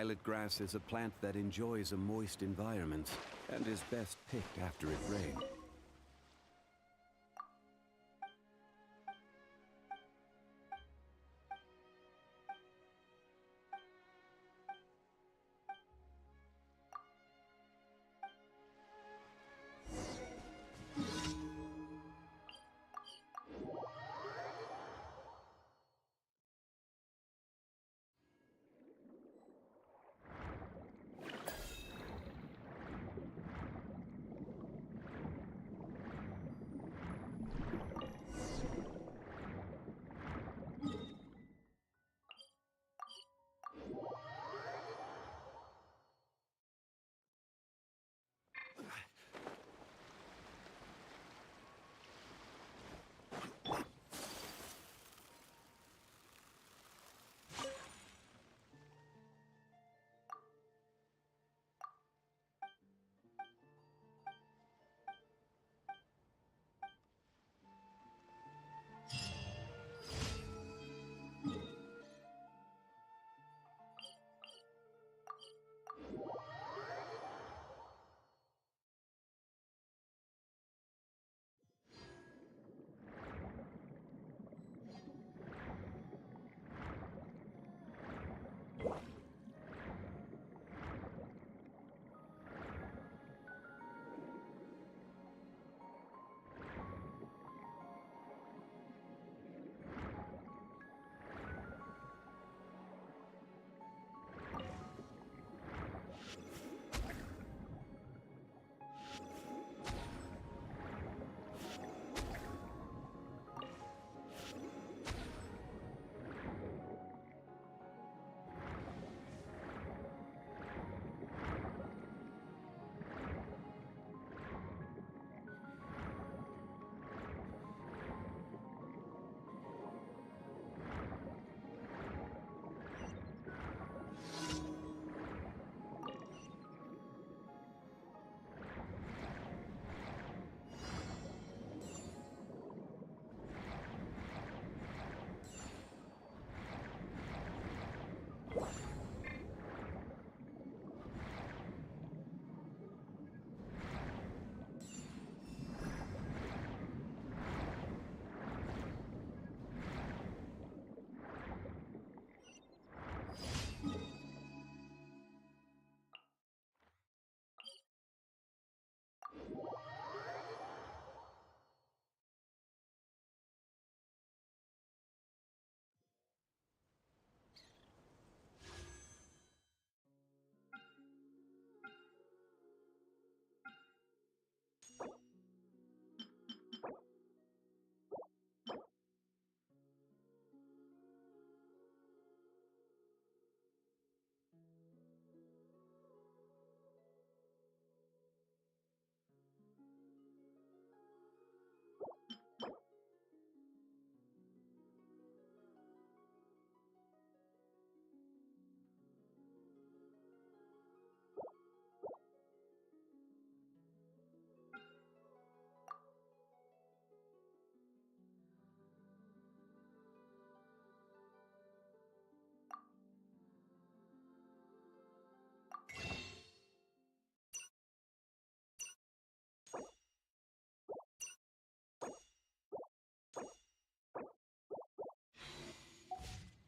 Violet grass is a plant that enjoys a moist environment and is best picked after it rains.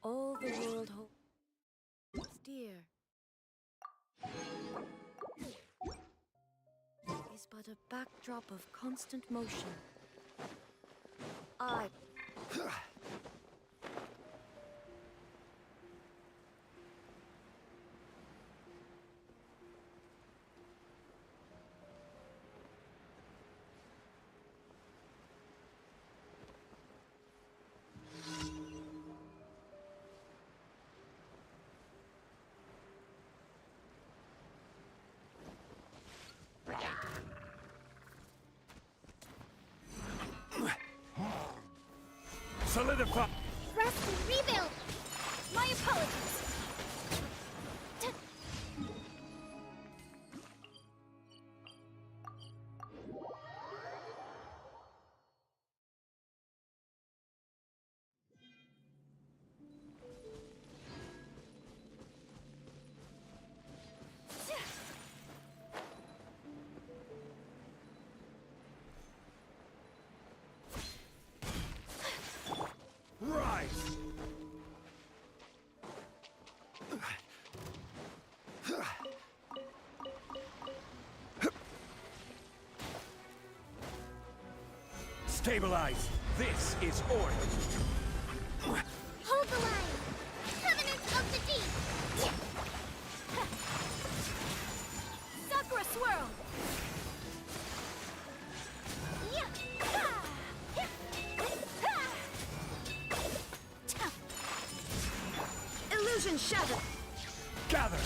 All the world holds dear is but a backdrop of constant motion. I... Solidify! Rest and rebuild! My apologies! Stabilize! This is order! Hold the line! Covenants of the Deep! Sakura Swirl! Illusion Shadow! Gather!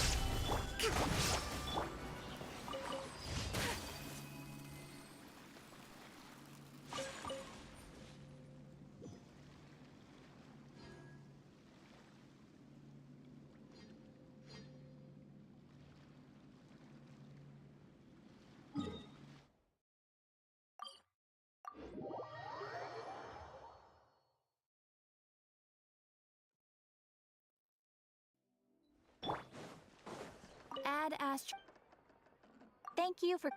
Add Astro. Thank you for.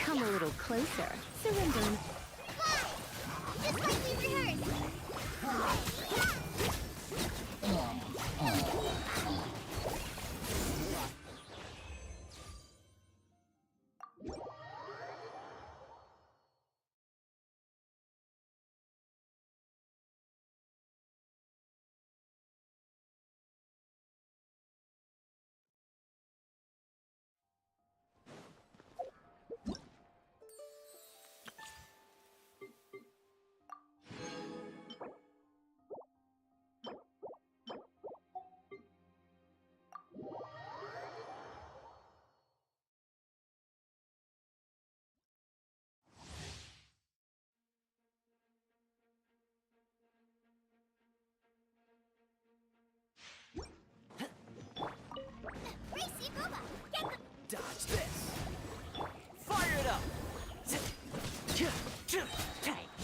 Come a little closer. Surrendering. Just like we rehearsed! Racy Booba! Get the. Dodge this! Fire it up!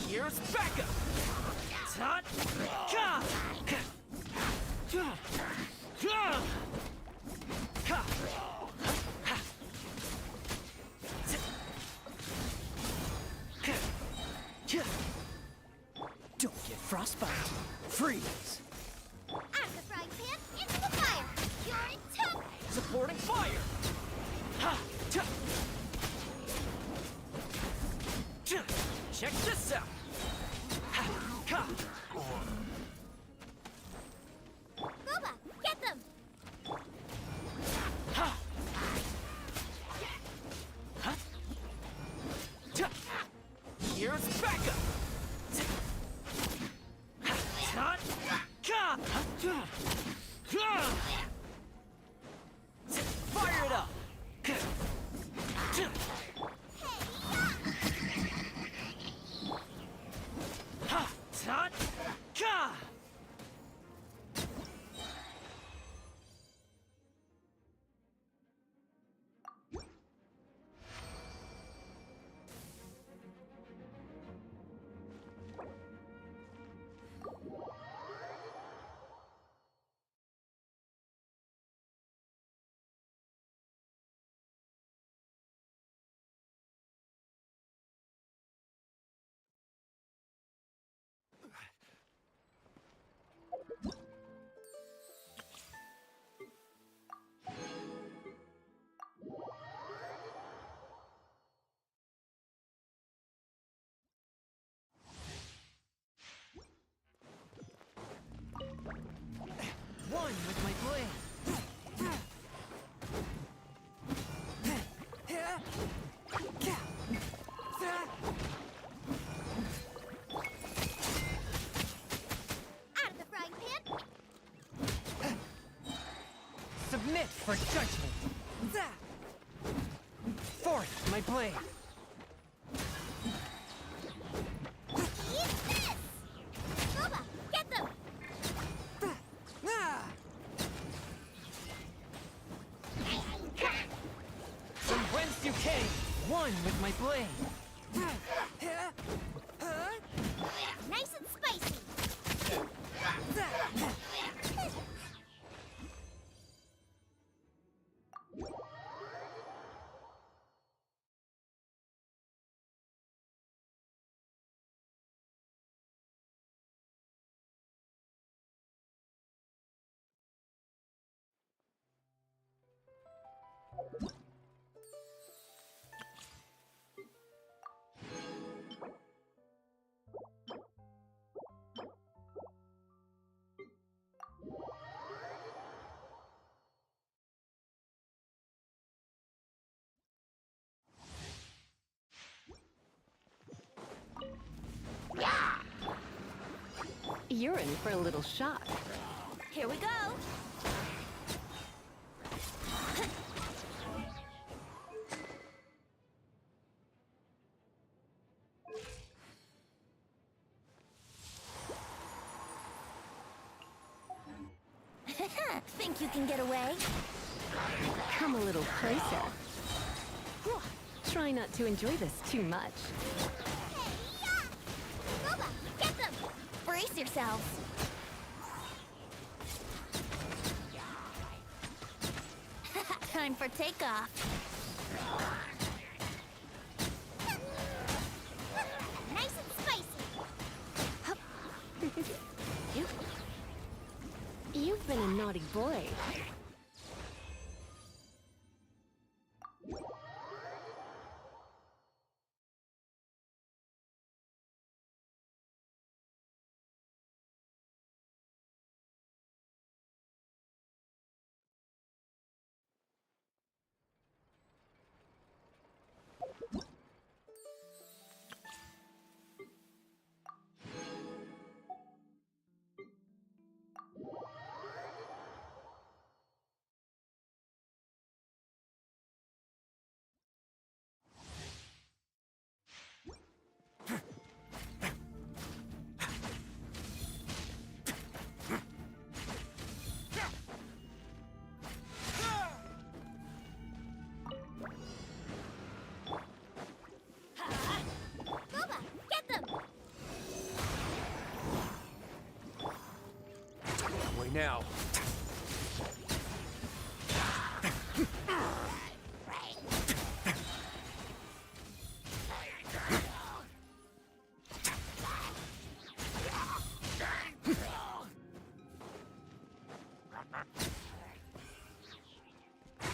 Here's backup! Tut! Ka! Don't get frostbite! Freeze! Out of the frying pan, into the fire! You're tough! Supporting fire! Ha! Check this out! Ha! Ka! Booba, get them! Ha! Huh? Here's backup! Tut! Ka! Fire it up! Ha! Tut! Ka! One with my blade. Out of the frying pan. Submit for judgment. Forth my blade. Eat this! Boba, get them! From whence you came. One with my blade. Nice and spicy! You're in for a little shock. Here we go! Think you can get away? Come a little closer. Try not to enjoy this too much. Hey-ya! Boba, get them! Brace yourselves! Time for takeoff. Nice and spicy. You've been a naughty boy. Boba, get them! Way now.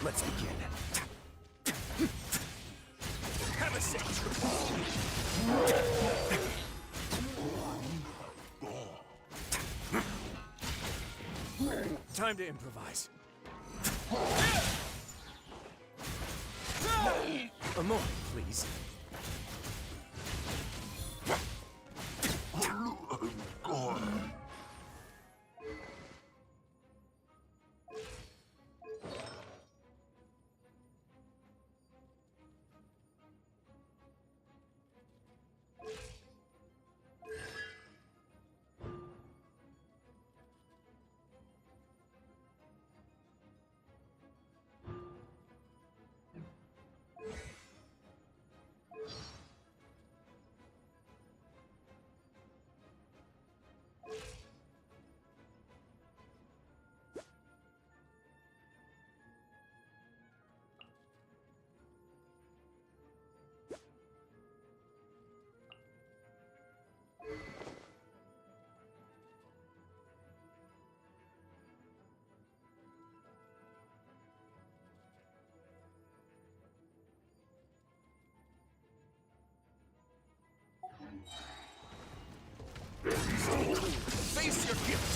Let's begin. Have a seat. Time to improvise. A moment, please. Face your gift.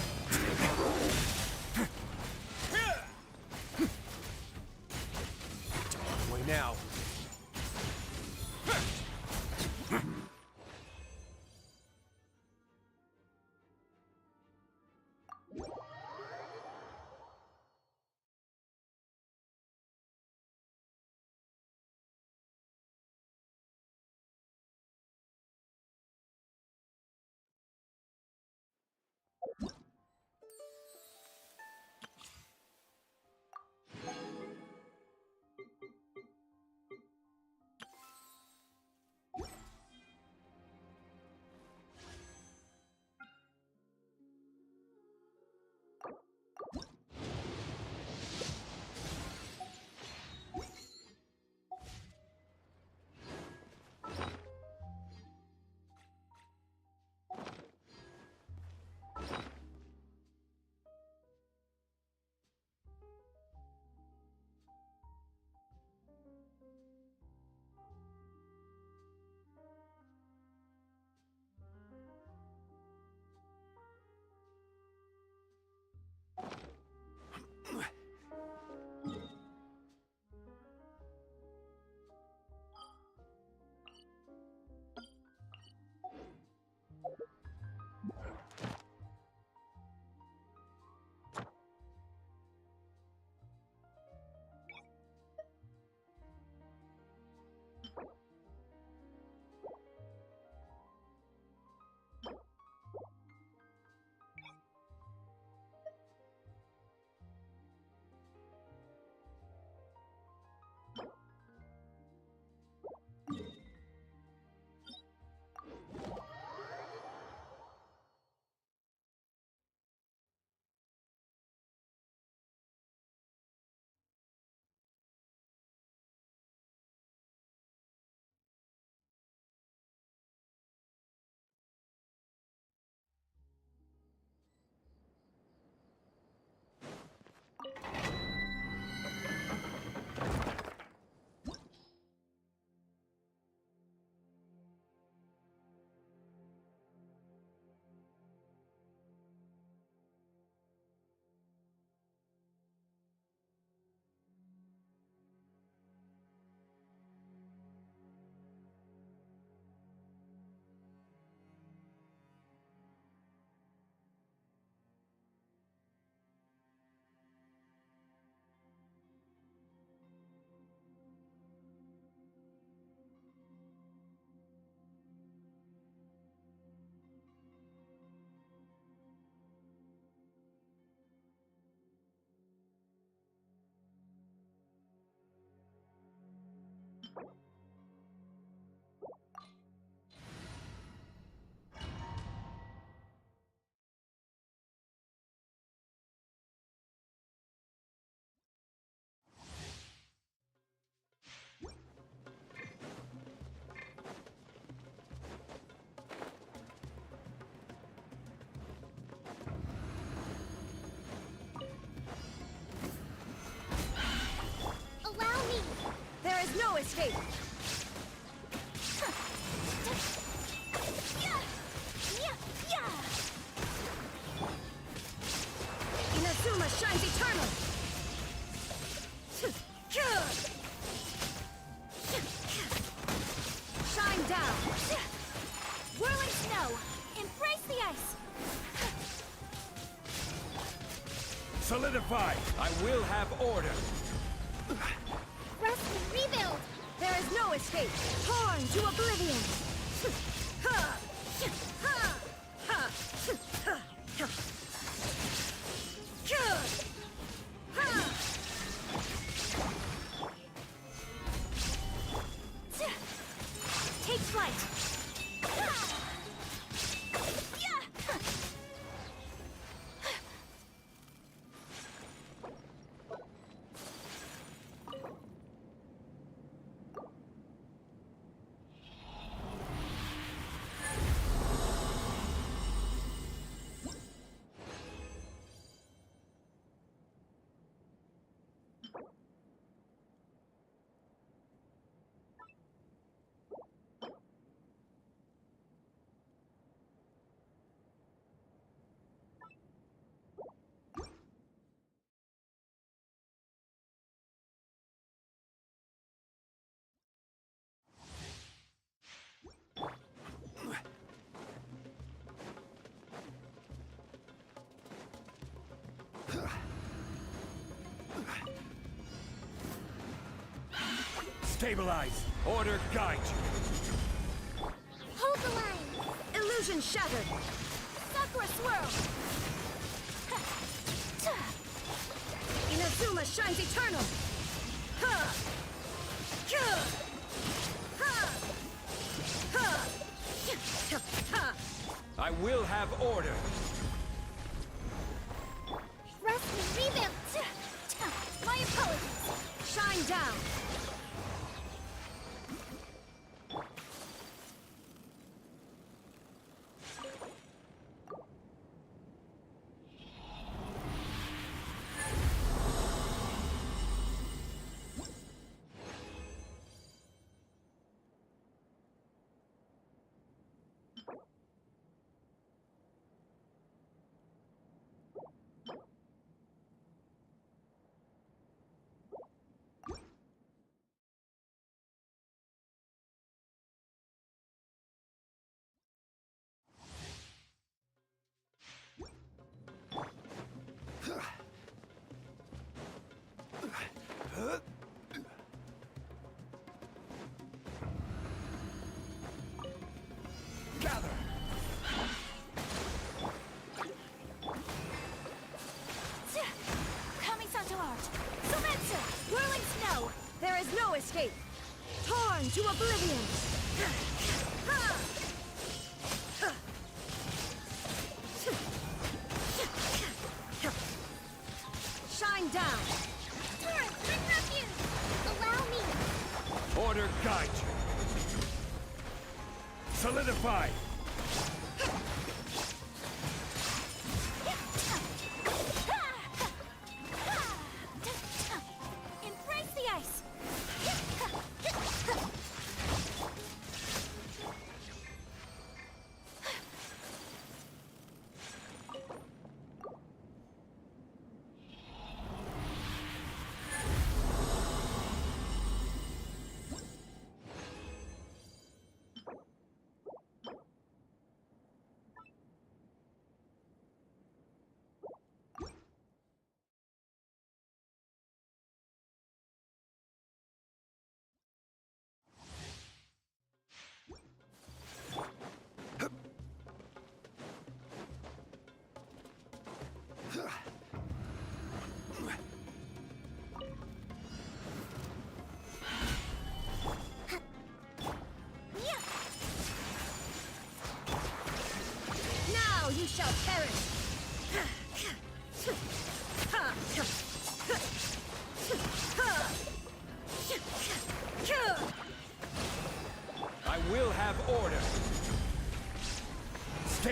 Allow me! There is no escape! Yeah! Yeah! Yeah! Inazuma shines eternal! Shine down! Whirling snow! Embrace the ice! Solidify! I will have order. Rest and rebuild! There is no escape! Torn to oblivion! Take flight! Stabilize! Order guide you! Hold the line! Illusion shattered! Sakura swirl! Inazuma shines eternal! I will have order. Rest and rebuild! My apologies! Shine down! Gather! Coming to art! Soumetsu! Whirling snow! There is no escape! Torn to oblivion! Shine down! Turret, bring refuge! Allow me! Order guide you! Solidify! Embrace the ice!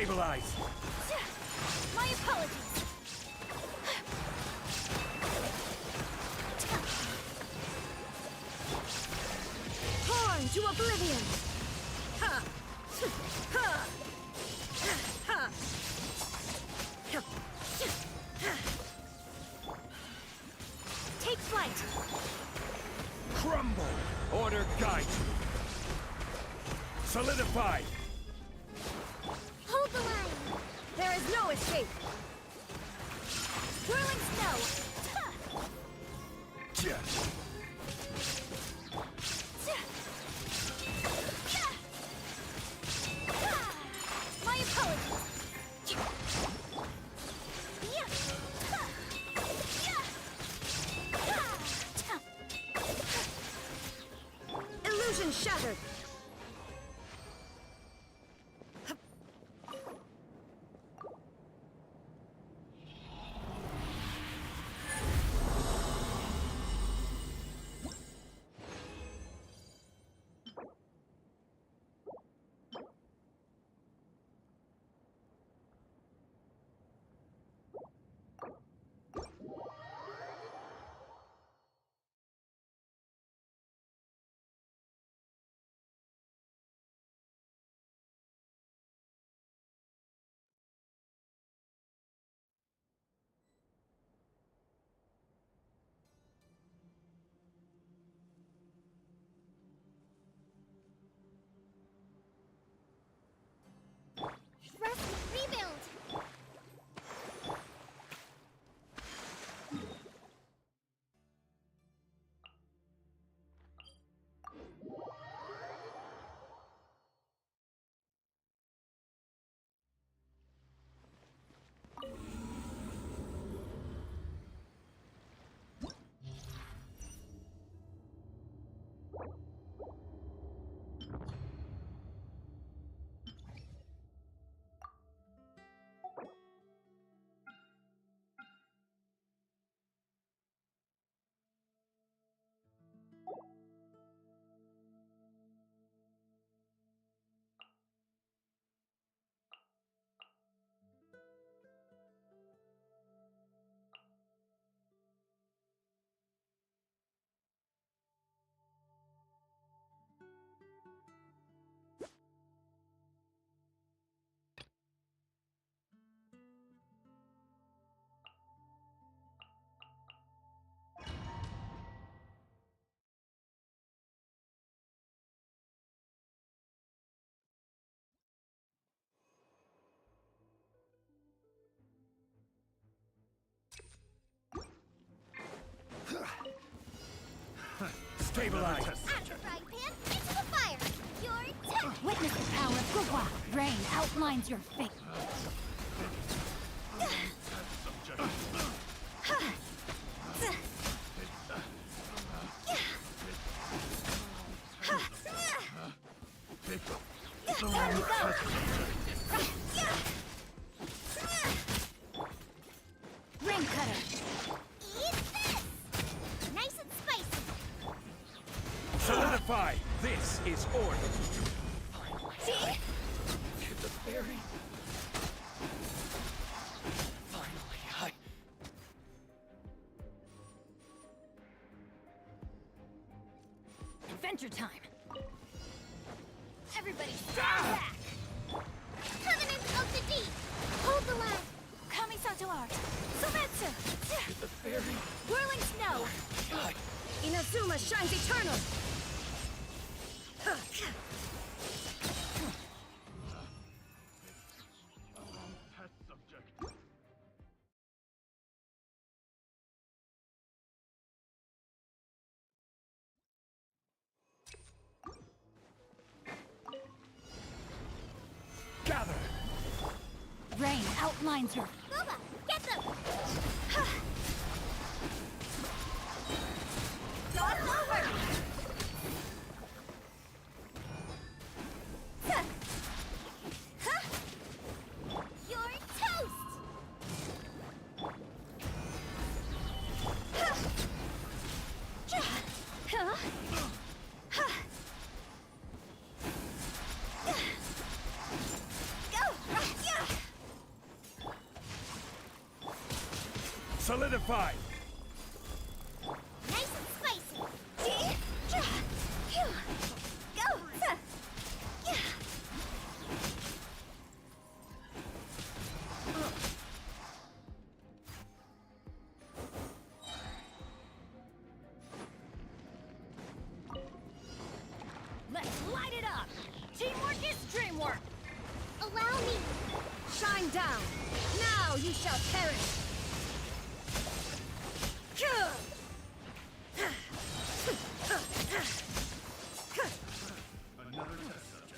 Stabilize! My apologies. Torn to oblivion. Ha! Ha! Ha! Take flight. Crumble! Order guide you! Solidify! Hold the line. There is no escape. Whirling snow. Yeah. My apologies. Illusion shattered. Rest, rebuild. Stabilize! After frying pan, into the fire. You're Witness the power of Gugwa. Rain outlines your fate. Time to go. Ring cutter. Eat this. Nice and spicy. Solidify! This is order! See? Get the berry. Finally, Adventure time. Everybody stand back. Covenant of the deep. Hold the line. Kamisato art. Sovetsu. get the berry. Whirling snow. Inazuma shines eternal. Gather! Rain outlines your Boba, get them. Cross over. You're toast. Go! Solidified! Nice and spicy. Go! Let's light it up! Teamwork is dreamwork! Allow me. Shine down! Now you shall perish!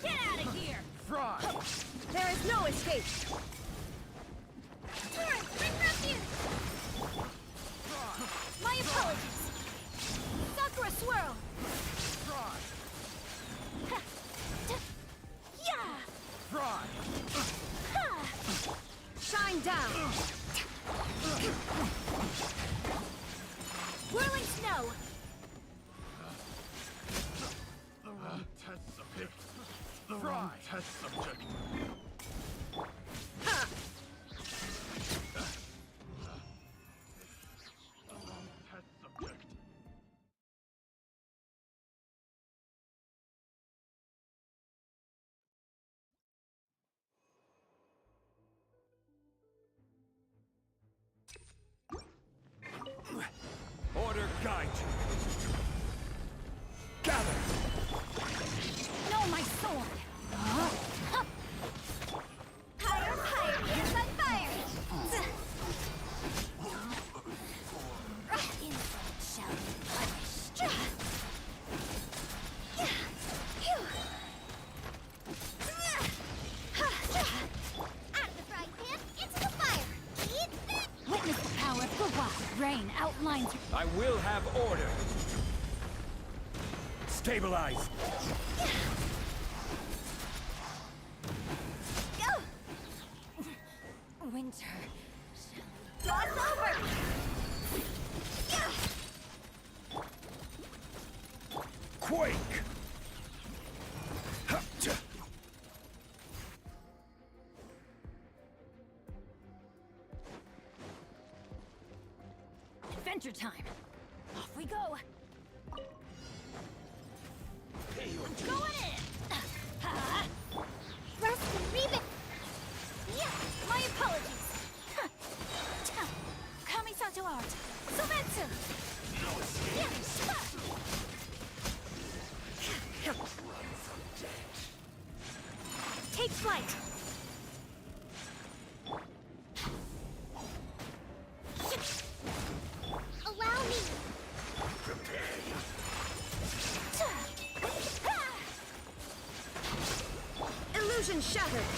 Get out of here! Fry! There is no escape! Turret, bring refuge. My apologies! Sakura swirl! Fry! Yeah! Fry! Shine down! Whirling snow! The wrong test subject. The wrong test subject. The wrong test subject. Order guide you. Gather! No, my sword! Higher, higher. It's on fire. Insult shall be punished! Out of the frying pan, into the fire. Eat this. Witness the power of Gugwa! Rain outlines your... I will have order. Stabilize. Go. Winter. Cross over. Quake! Ha-cha. Adventure time! Off we go! Going in! Rust and Reba. Yeah! My apologies! Kamisato art! Sovetsu! Yeah. Take flight! Allow me. Illusion shattered!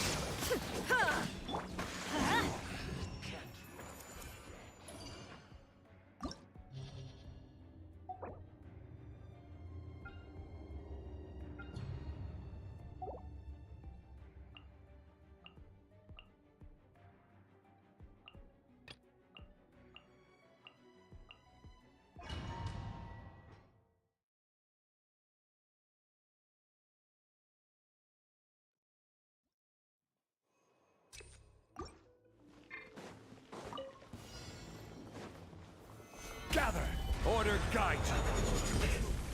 Gather! Order guide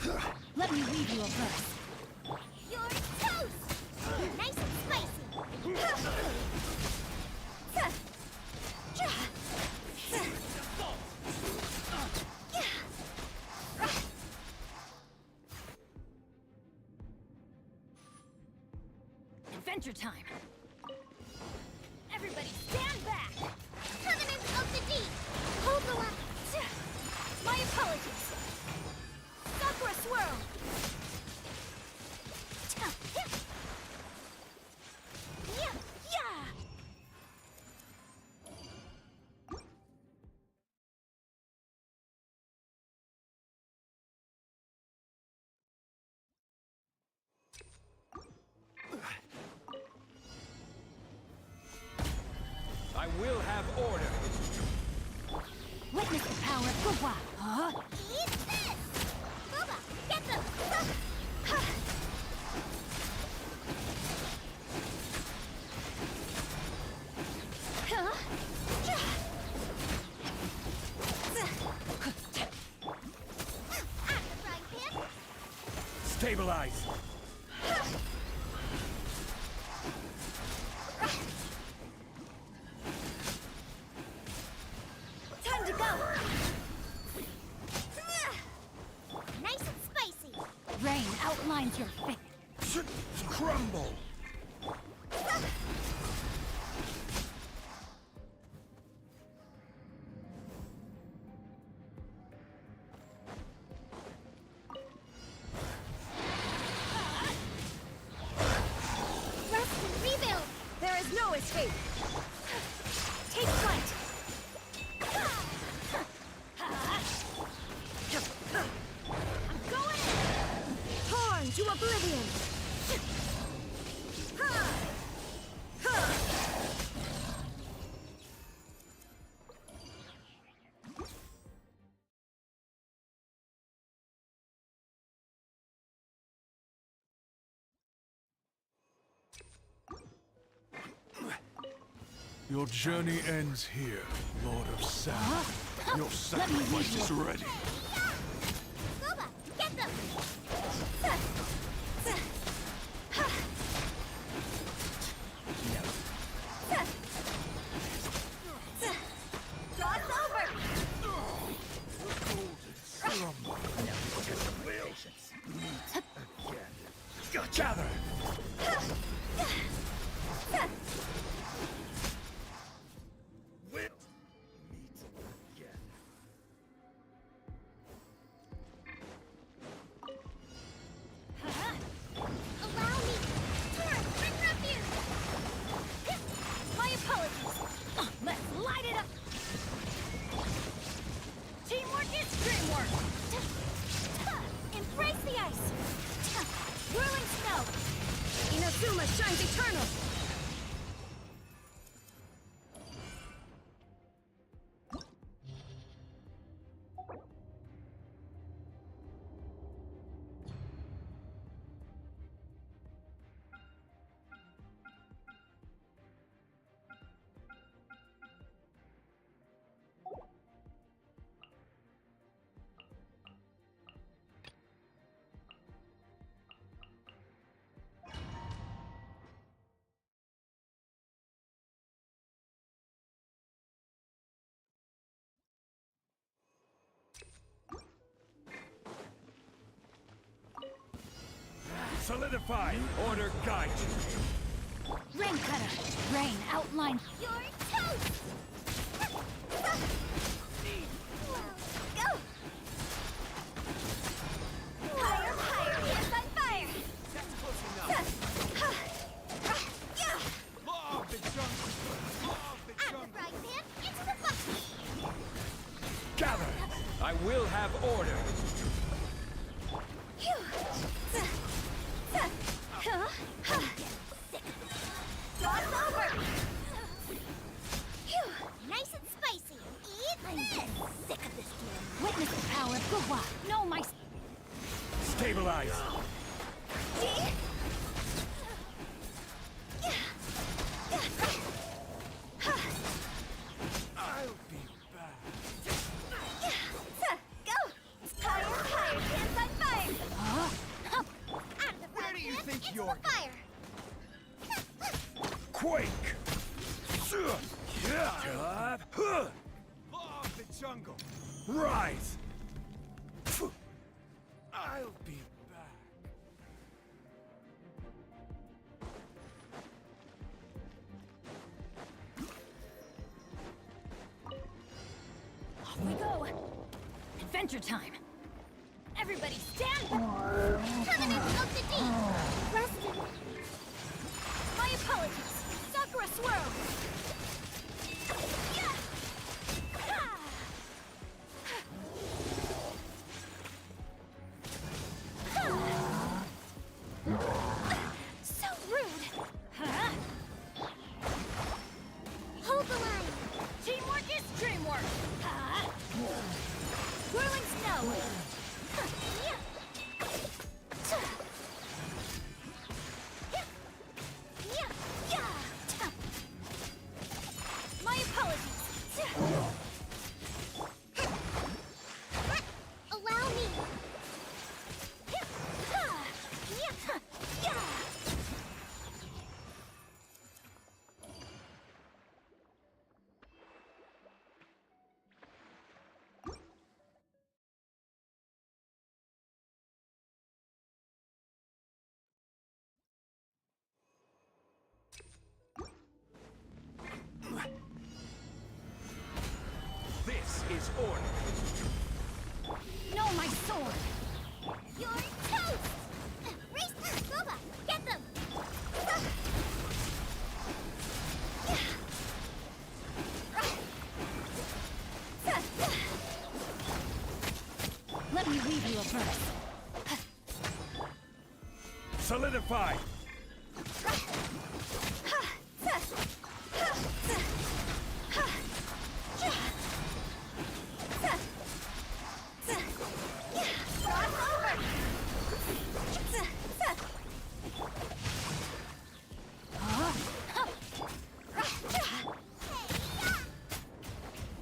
you. Let me read you a verse. You're toast. Nice and spicy. Adventure time! Everybody stand back! Covenant of the deep. Hold the line. My apologies! Sakura swirl! Yeah! Yeah! I will have order. Witness the power of Gugwa! Huh? Eat this. Boba, get them. Stabilize. Time to go. Nice and spicy. Rain outlines your face. Crumble. Rest and rebuild. There is no escape. Take flight. I'm going in. Torn to oblivion. Your journey ends here, Lord of Sound. Your Let me lead sacrifice is you. ready. Boba, get them. Cross over. Gather! Allow me. Turn, bring refuge. My apologies. Let's light it up. Teamwork is dreamwork. Embrace the ice. Whirling snow. Inazuma shines eternal. Solidify! Order guide you! Rain cutter. Rain outline. You're toast. Go. Higher, higher, yes, on fire. Law of the jungle! Law of the Out of the frying pan, into the bucket. Gather! I will have order! Cross over. Phew, nice and spicy. Eat this. Sick of this game. Witness the power of Gugwa. Know my... Stabilize! See? I'll be back. Go. Higher, higher, hands on fire. Out of the Where do you pan, think into you're- the fire. Quake! Law of the jungle! Rise! I'll be back. Off we go. Adventure time. Everybody stand. Covenant of the deep. Rested. My apologies. Sakura swirl. Yeah. Ah. So rude. Huh? Hold the line. Teamwork is dreamwork. Huh? Whirling snow. Yeah. My apologies. Allow me. Let me weave you a verse. Solidify!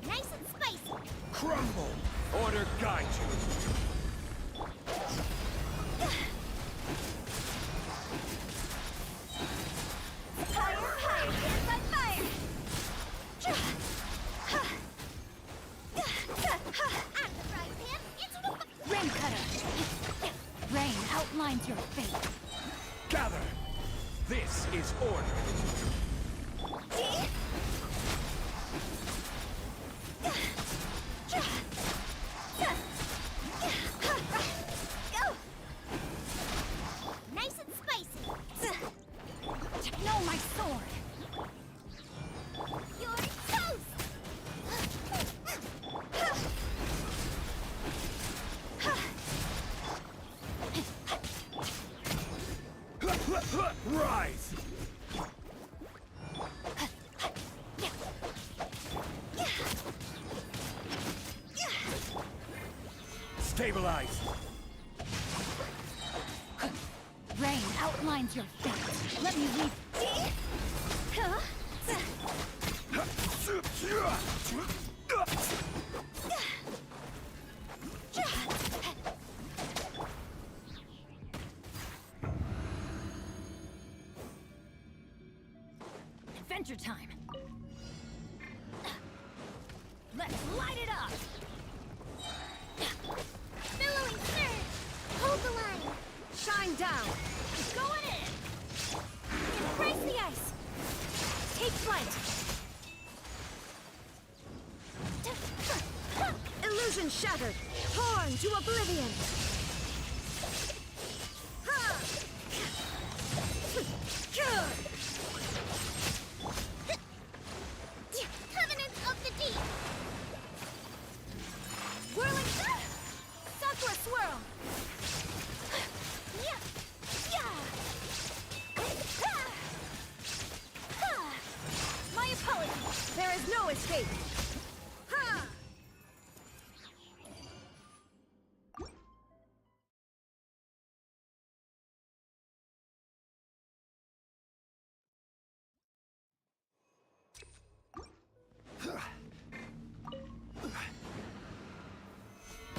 Nice and spicy. Crumble! Order guide you! Fire, fire, dance on fire. Out of the frying pan, into the Rain cutter. Rain outlines your fate. Gather! This is order! Go! Nice and spicy. No, my sword. You're toast! Rise! Stabilize! Rain outlines your fate. Let me weave. Adventure time. Let's light it up. Billowing surge! Hold the line! Shine down. Going in. Embrace the ice! Take flight. Illusion shattered. Torn to oblivion. Covenant of the deep! Whirling. Sakura swirl. Yeah! My apologies. There is no escape. Ha!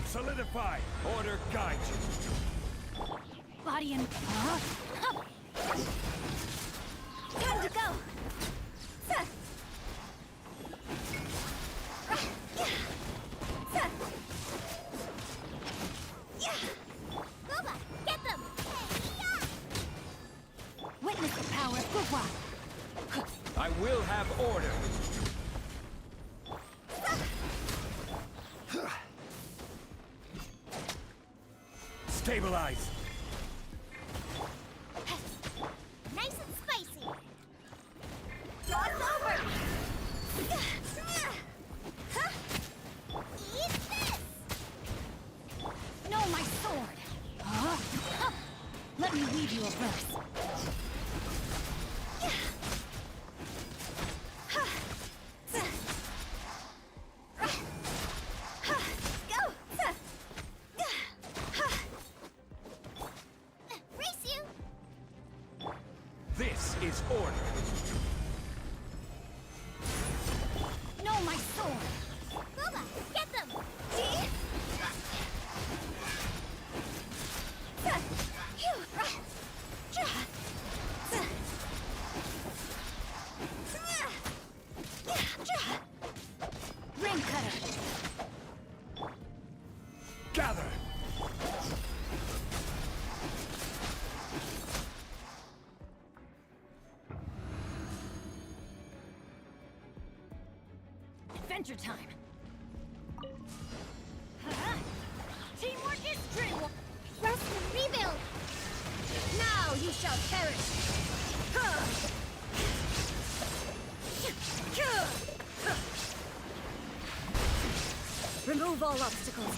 Solidify! Order guide you! Body and... Time to go! Boba, get them! Witness the power of Gugwa. I will have order! Stabilize! Nice and spicy! Cross over! Eat this! No, my sword. Let me weave you a verse. Go! Race you! This is order! No, my sword. Boba, get them! Ring cutter. Gather! Adventure time. Teamwork is dreamwork. Rest and rebuild! Now you shall perish. Remove all obstacles.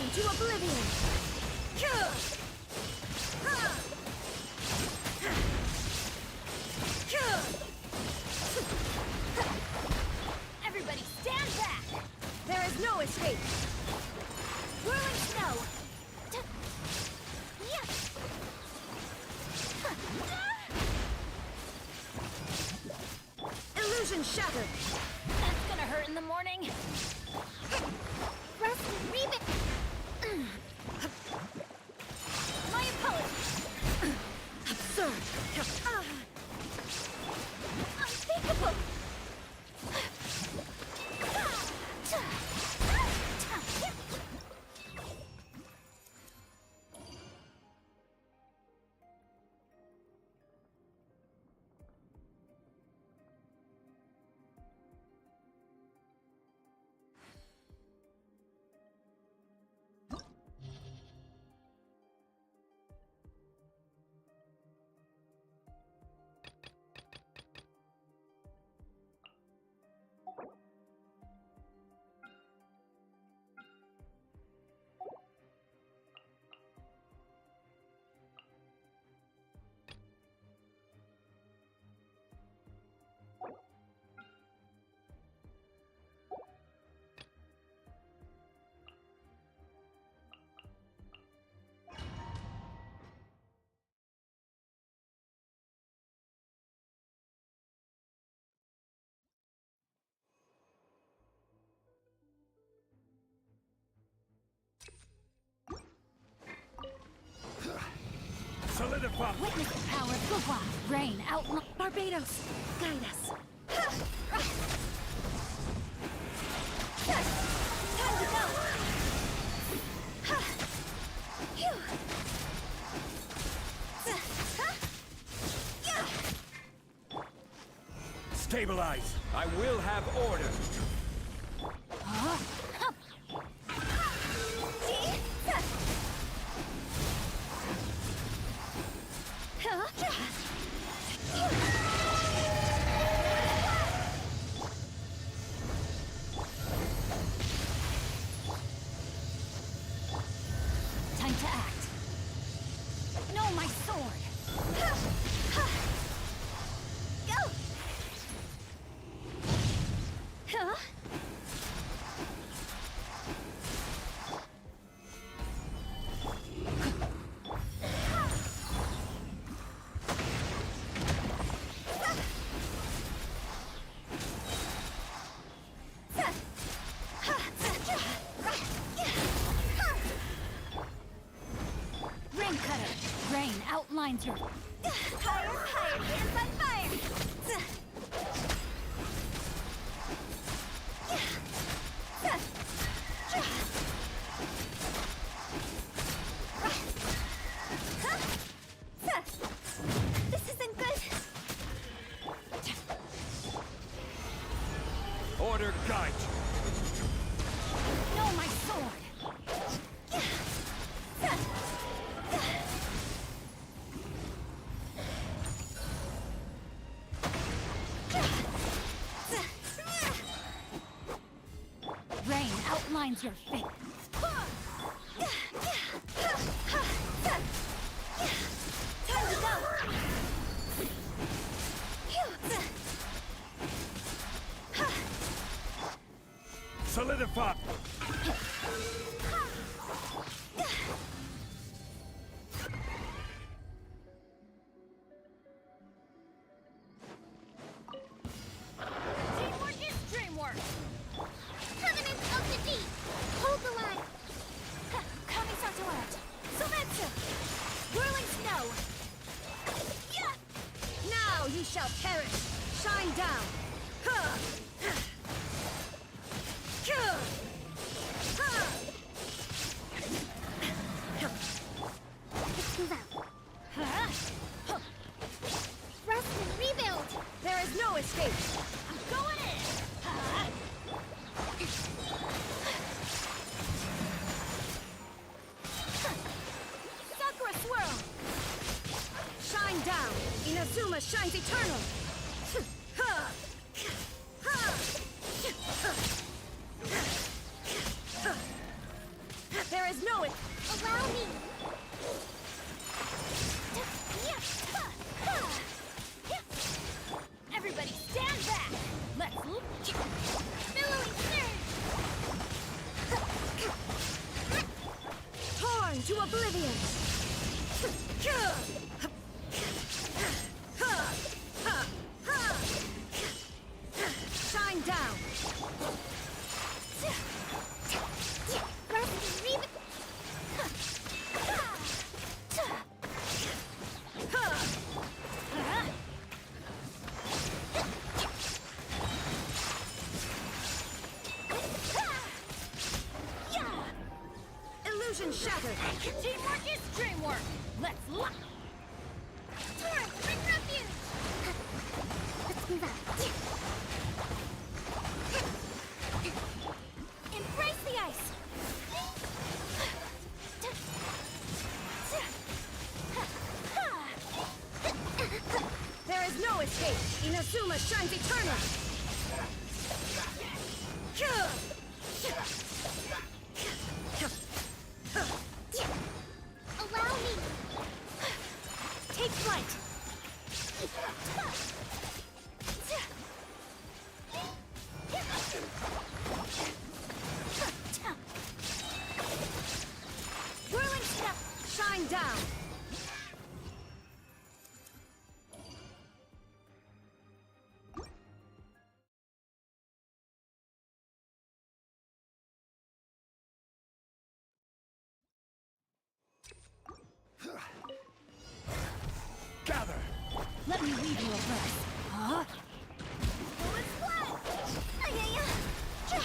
Down to oblivion! Everybody stand back! There is no escape! Whirling snow! Illusion shattered! That's gonna hurt in the morning! Rest and rebuild! My apologies! Absurd! Unthinkable! Solidify! Witness the power of Gua! Rain, outlaw! Barbados! Guide us! Time to go! Stabilize! I will have order! Time to act. No, my sword! Go! Huh? Rain cutter! Rain outlines your... Fire, fire, hands on fire! This isn't good! Order guide! No, my sword! Rain outlines your fate. Time to go! Solidify! Teamwork is dreamwork! Covenant of the deep! Hold the line! Coming to alert! Sovetsu! Whirling snow! Now you shall perish! Shine down! Let's move out. Rest and rebuild! There is no escape! I'm going in! Sakura swirl! Shine down! Inazuma shines eternal! There There is no... Allow me. Everybody stand back! Let's look. Billowing surge. Torn to oblivion! Shine down! Rusty Reaver. Illusion shattered! Teamwork is dreamwork! Let's lock! Torrent, bring refuge. Let's move out. Embrace the ice. There is no escape! Inazuma shines eternal! Allow me. Take flight! Whirling step! Shine down! Gather! Let me weave you a verse. Huh? Let's fly. Go.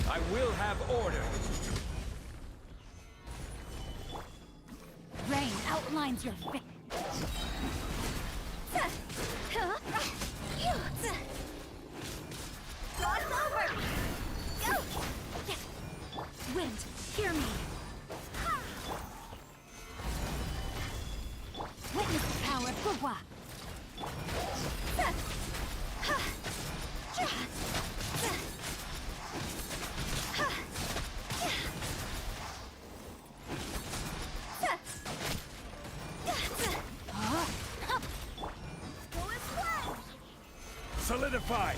I will have order. Rain outlines your face. Cross over. Go. Wind, hear me. Witness the power of Gugwa. Solidify!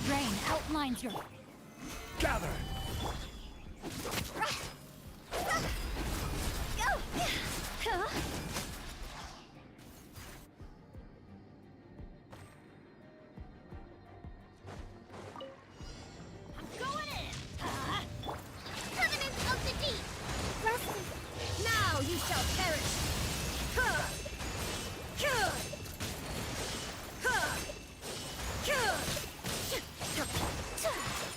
Rain outlines your... Gather! Covenant of the deep. Rusty. Now you shall perish!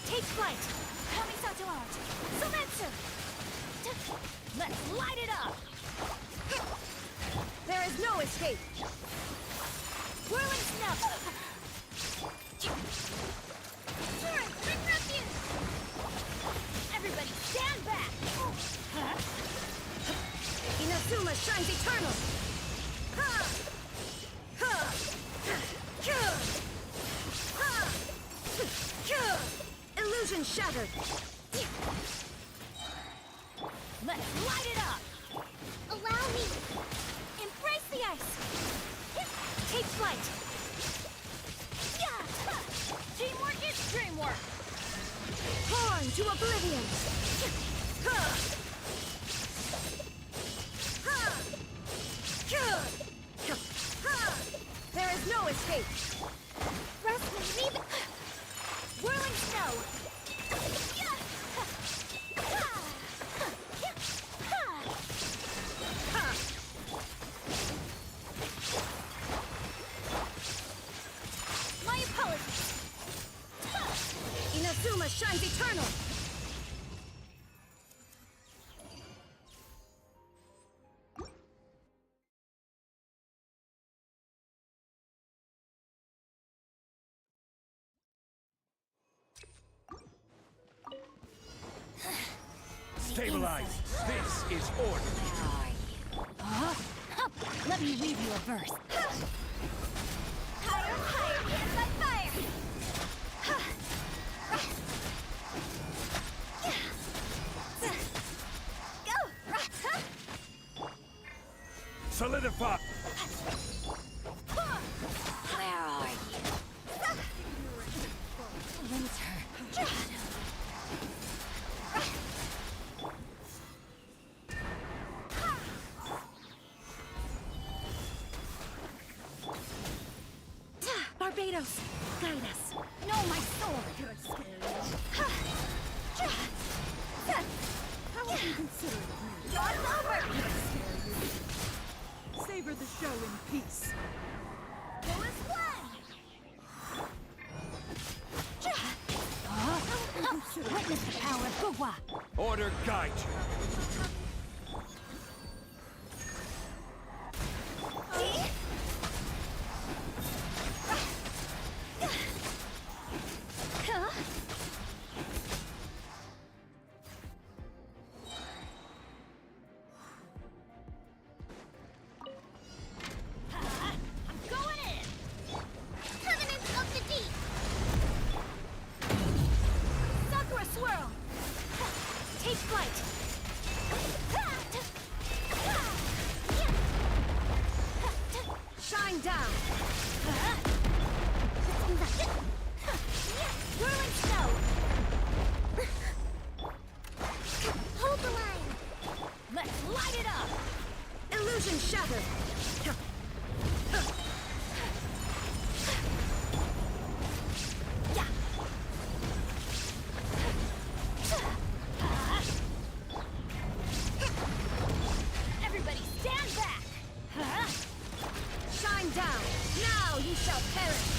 Take flight! Kamisato art! Sometsu! Let's light it up! There is no escape! Whirling snuff! Torrent, bring refuge. Everybody stand back! Inazuma shines eternal! Illusion shattered! Let's light it up! Allow me. Embrace the ice. Take flight! Teamwork is dreamwork! Torn to oblivion! There is no escape! Rusty Reaver. Whirling snow! My apologies! Inazuma shines eternal! Stabilize. This is order. Where are you? Let me weave you a verse. Higher, higher, hands on fire! Go! Solidify. Where are you? Winter. Barbados, guide us. No, my sword. Could I scare you? How would you consider it me? Jaw's over! Could I scare you? Savor the show in peace. Go as one! Witness the power of Gugwa. Order guide you. See? Huh? I'm going in. Covenant of the Deep! Sakura swirl. Take flight. Shine down. Whirling snow! Hold the line! Let's light it up. Illusion shattered. Yeah. Everybody stand back. Shine down. Now you shall perish.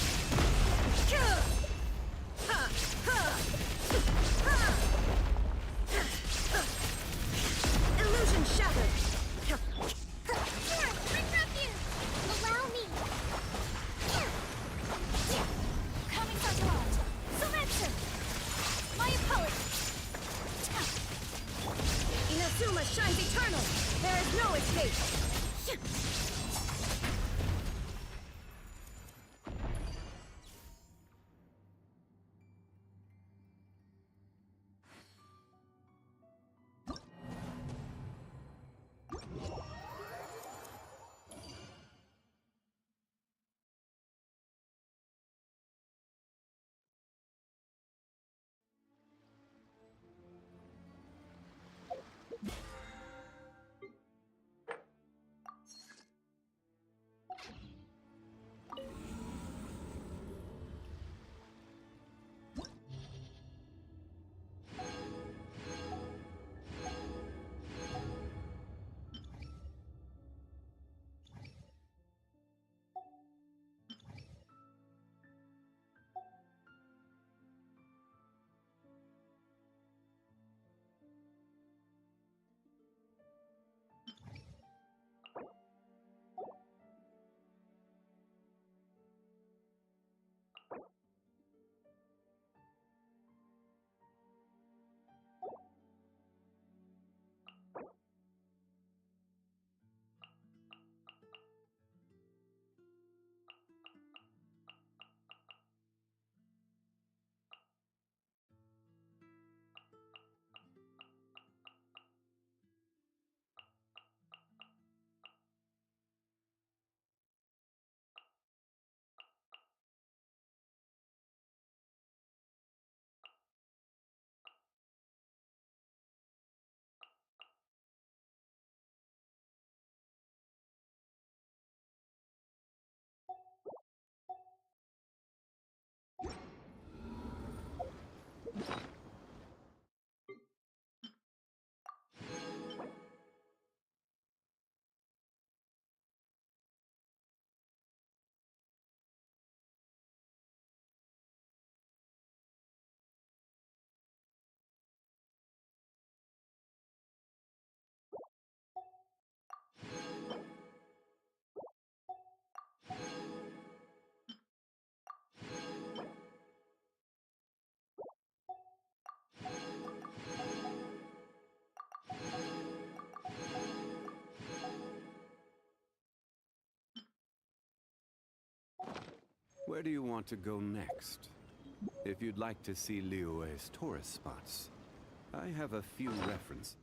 Illusion shattered. Here, bring refuge! Allow me! Coming for blood. Surrender. My apologies. Inazuma shines eternal. There is no escape. Where do you want to go next? If you'd like to see Liyue's tourist spots, I have a few references.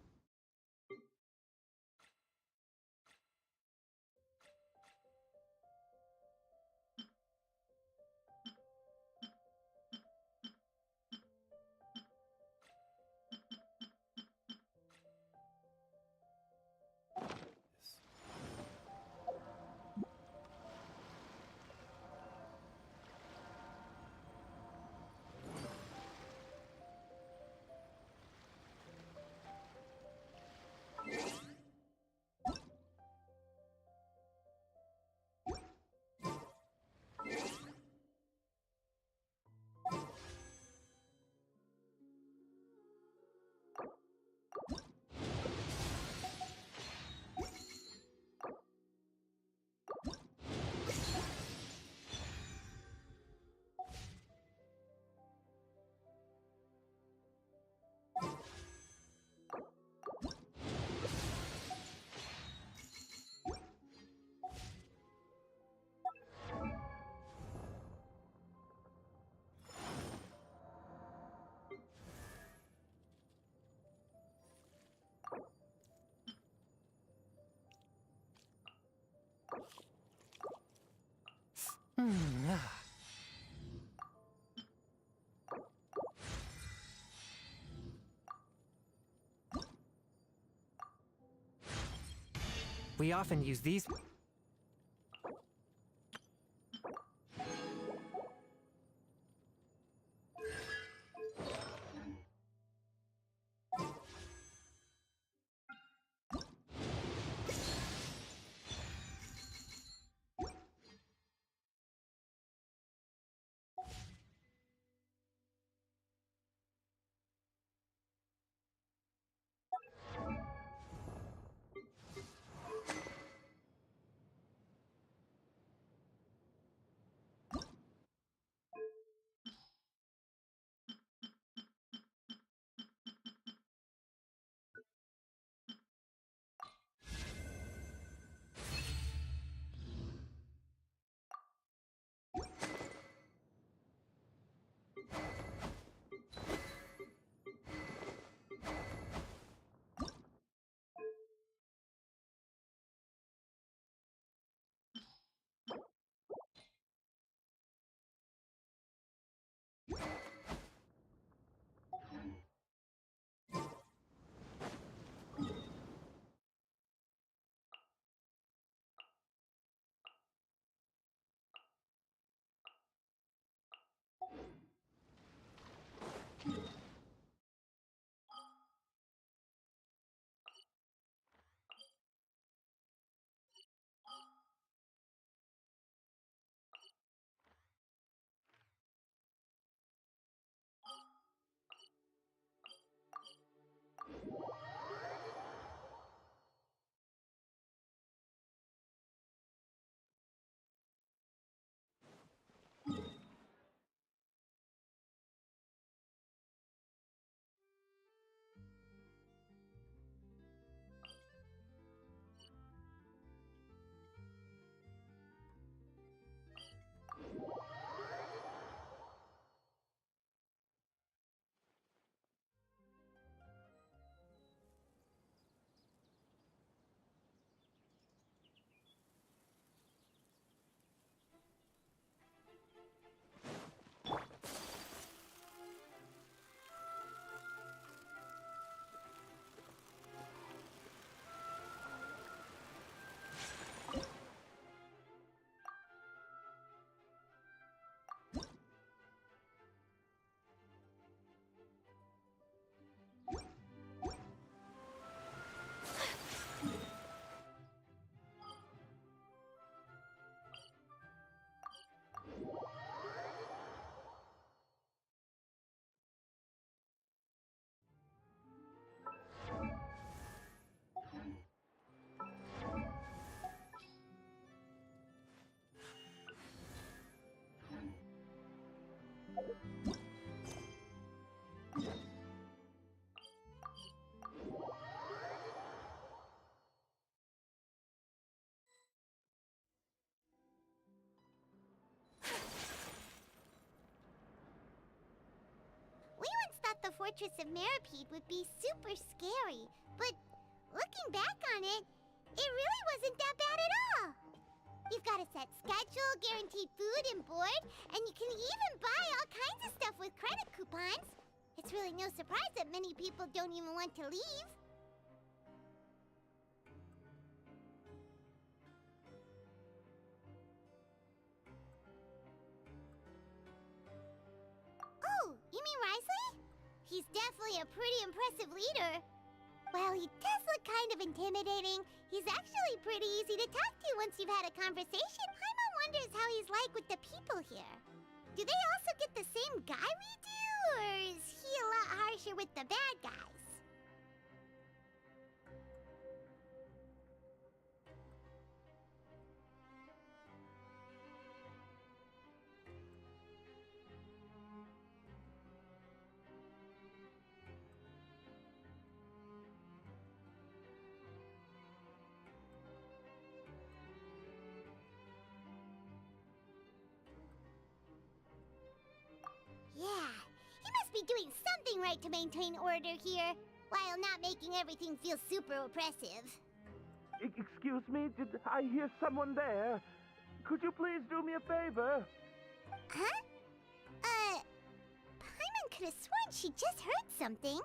We often use these. Fortress of Meripede would be super scary, but looking back on it, it really wasn't that bad at all. You've got a set schedule, guaranteed food and board, and you can even buy all kinds of stuff with credit coupons. It's really no surprise that many people don't even want to leave. Oh, you mean Risley? He's definitely a pretty impressive leader. While he does look kind of intimidating, he's actually pretty easy to talk to once you've had a conversation. Paimon wonders how he's like with the people here. Do they also get the same guy we do, or is he a lot harsher with the bad guys? Yeah, he must be doing something right to maintain order here, while not making everything feel super oppressive. Excuse me, did I hear someone there? Could you please do me a favor? Huh? Paimon could have sworn she just heard something.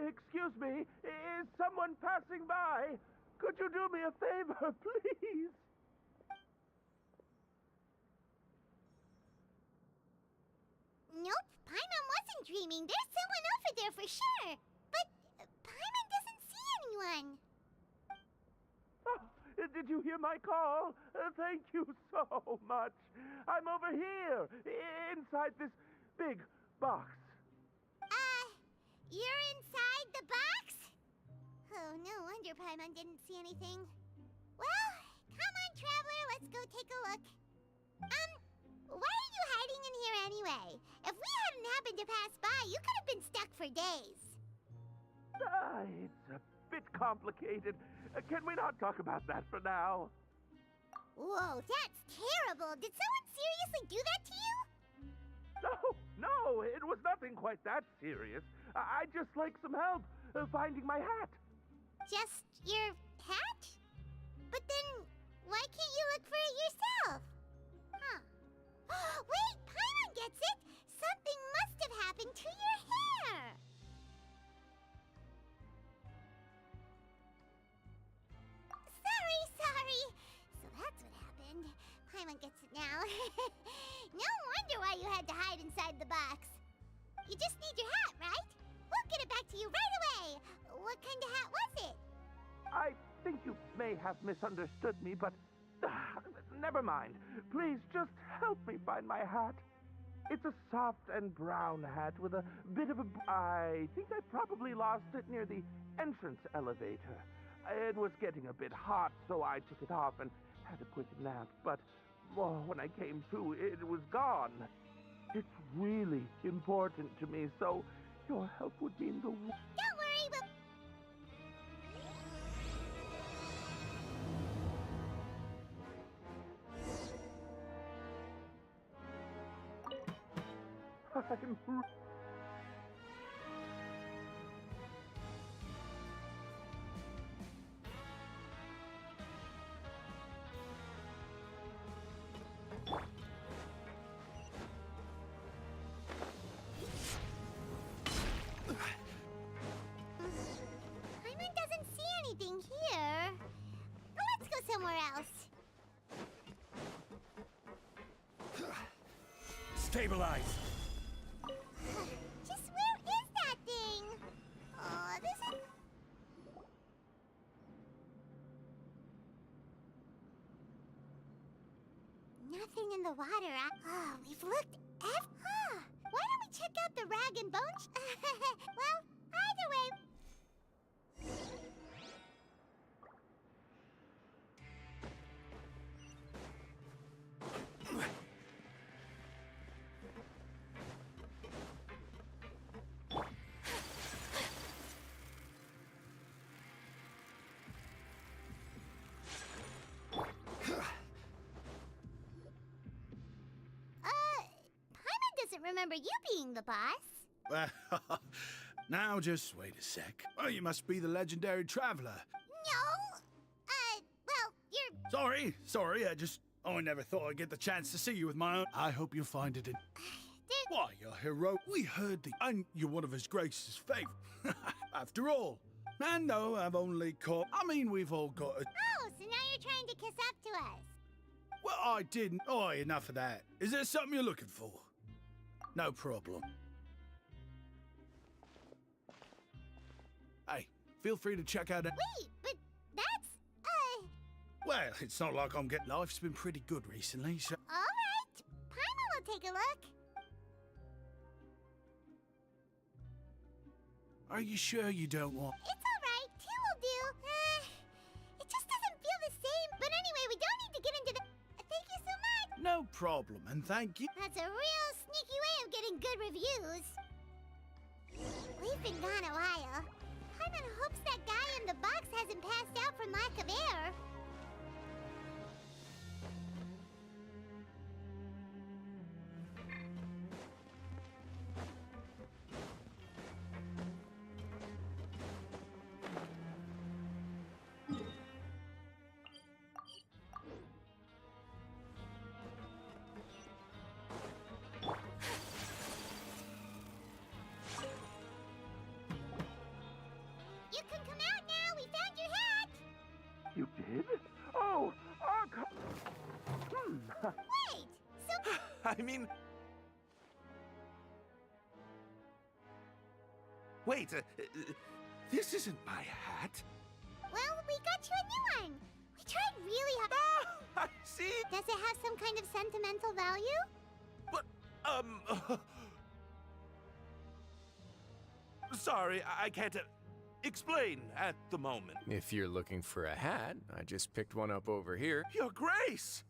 Excuse me, is someone passing by? Could you do me a favor, please? Nope, Paimon wasn't dreaming. There's someone over there for sure. But Paimon doesn't see anyone. Oh, did you hear my call? Thank you so much. I'm over here, inside this big box. You're inside the box? Oh, no wonder Paimon didn't see anything. Well, come on, Traveler, let's go take a look. Why are you hiding in here anyway? If we hadn't happened to pass by, you could have been stuck for days. It's a bit complicated. Can we not talk about that for now? Whoa, that's terrible. Did someone seriously do that to you? No, it was nothing quite that serious. I'd just like some help finding my hat. Just your hat? But then, why can't you look for it yourself? Huh. Wait, Paimon gets it! Something must have happened to your hair! Sorry. So that's what happened. Paimon gets it now. No wonder why you had to hide inside the box. You just need your hat, right? We'll get it back to you right away. What kind of hat was it? I think you may have misunderstood me, but never mind. Please just help me find my hat. It's a soft and brown hat with a bit of a... I think I probably lost it near the entrance elevator. It was getting a bit hot, so I took it off and had a quick nap, but when I came to, it was gone. It's really important to me, so your help would mean the world. Don't worry, we'll... I'm... Paimon doesn't see anything here. Let's go somewhere else. Stabilize! Just where is nothing in the water. We've looked Why don't we check out the rag and bone well, either way. Remember you being the boss. Well, now just wait a sec. Oh, you must be the legendary traveler. No. Well, you're... Sorry, I never thought I'd get the chance to see you with my own. I hope you find it in... Why, you're hero. We heard and you're one of His Grace's favorite. After all. And no, I've only caught... I mean, we've all got a... Oh, so now you're trying to kiss up to us. Well, I didn't. Oh, enough of that. Is there something you're looking for? No problem. Hey, feel free to check out... Wait, but that's... Well, it's not like I'm getting... Life's been pretty good recently, so... All right. Paimon will take a look. Are you sure you don't want... It's all right. Two will do. It just doesn't feel the same. But anyway, we don't need to get into the... Thank you so much. No problem, and thank you. That's a real sneaky way of getting good reviews. We've been gone a while. Paimon hopes that guy in the box hasn't passed out from lack of air. You can come out now. We found your hat. You did? Oh, Wait. So, I mean... Wait, this isn't my hat. well, we got you a new one. We tried really hard. I see. Does it have some kind of sentimental value? But, sorry, I can't explain at the moment. If you're looking for a hat, I just picked one up over here. Your Grace!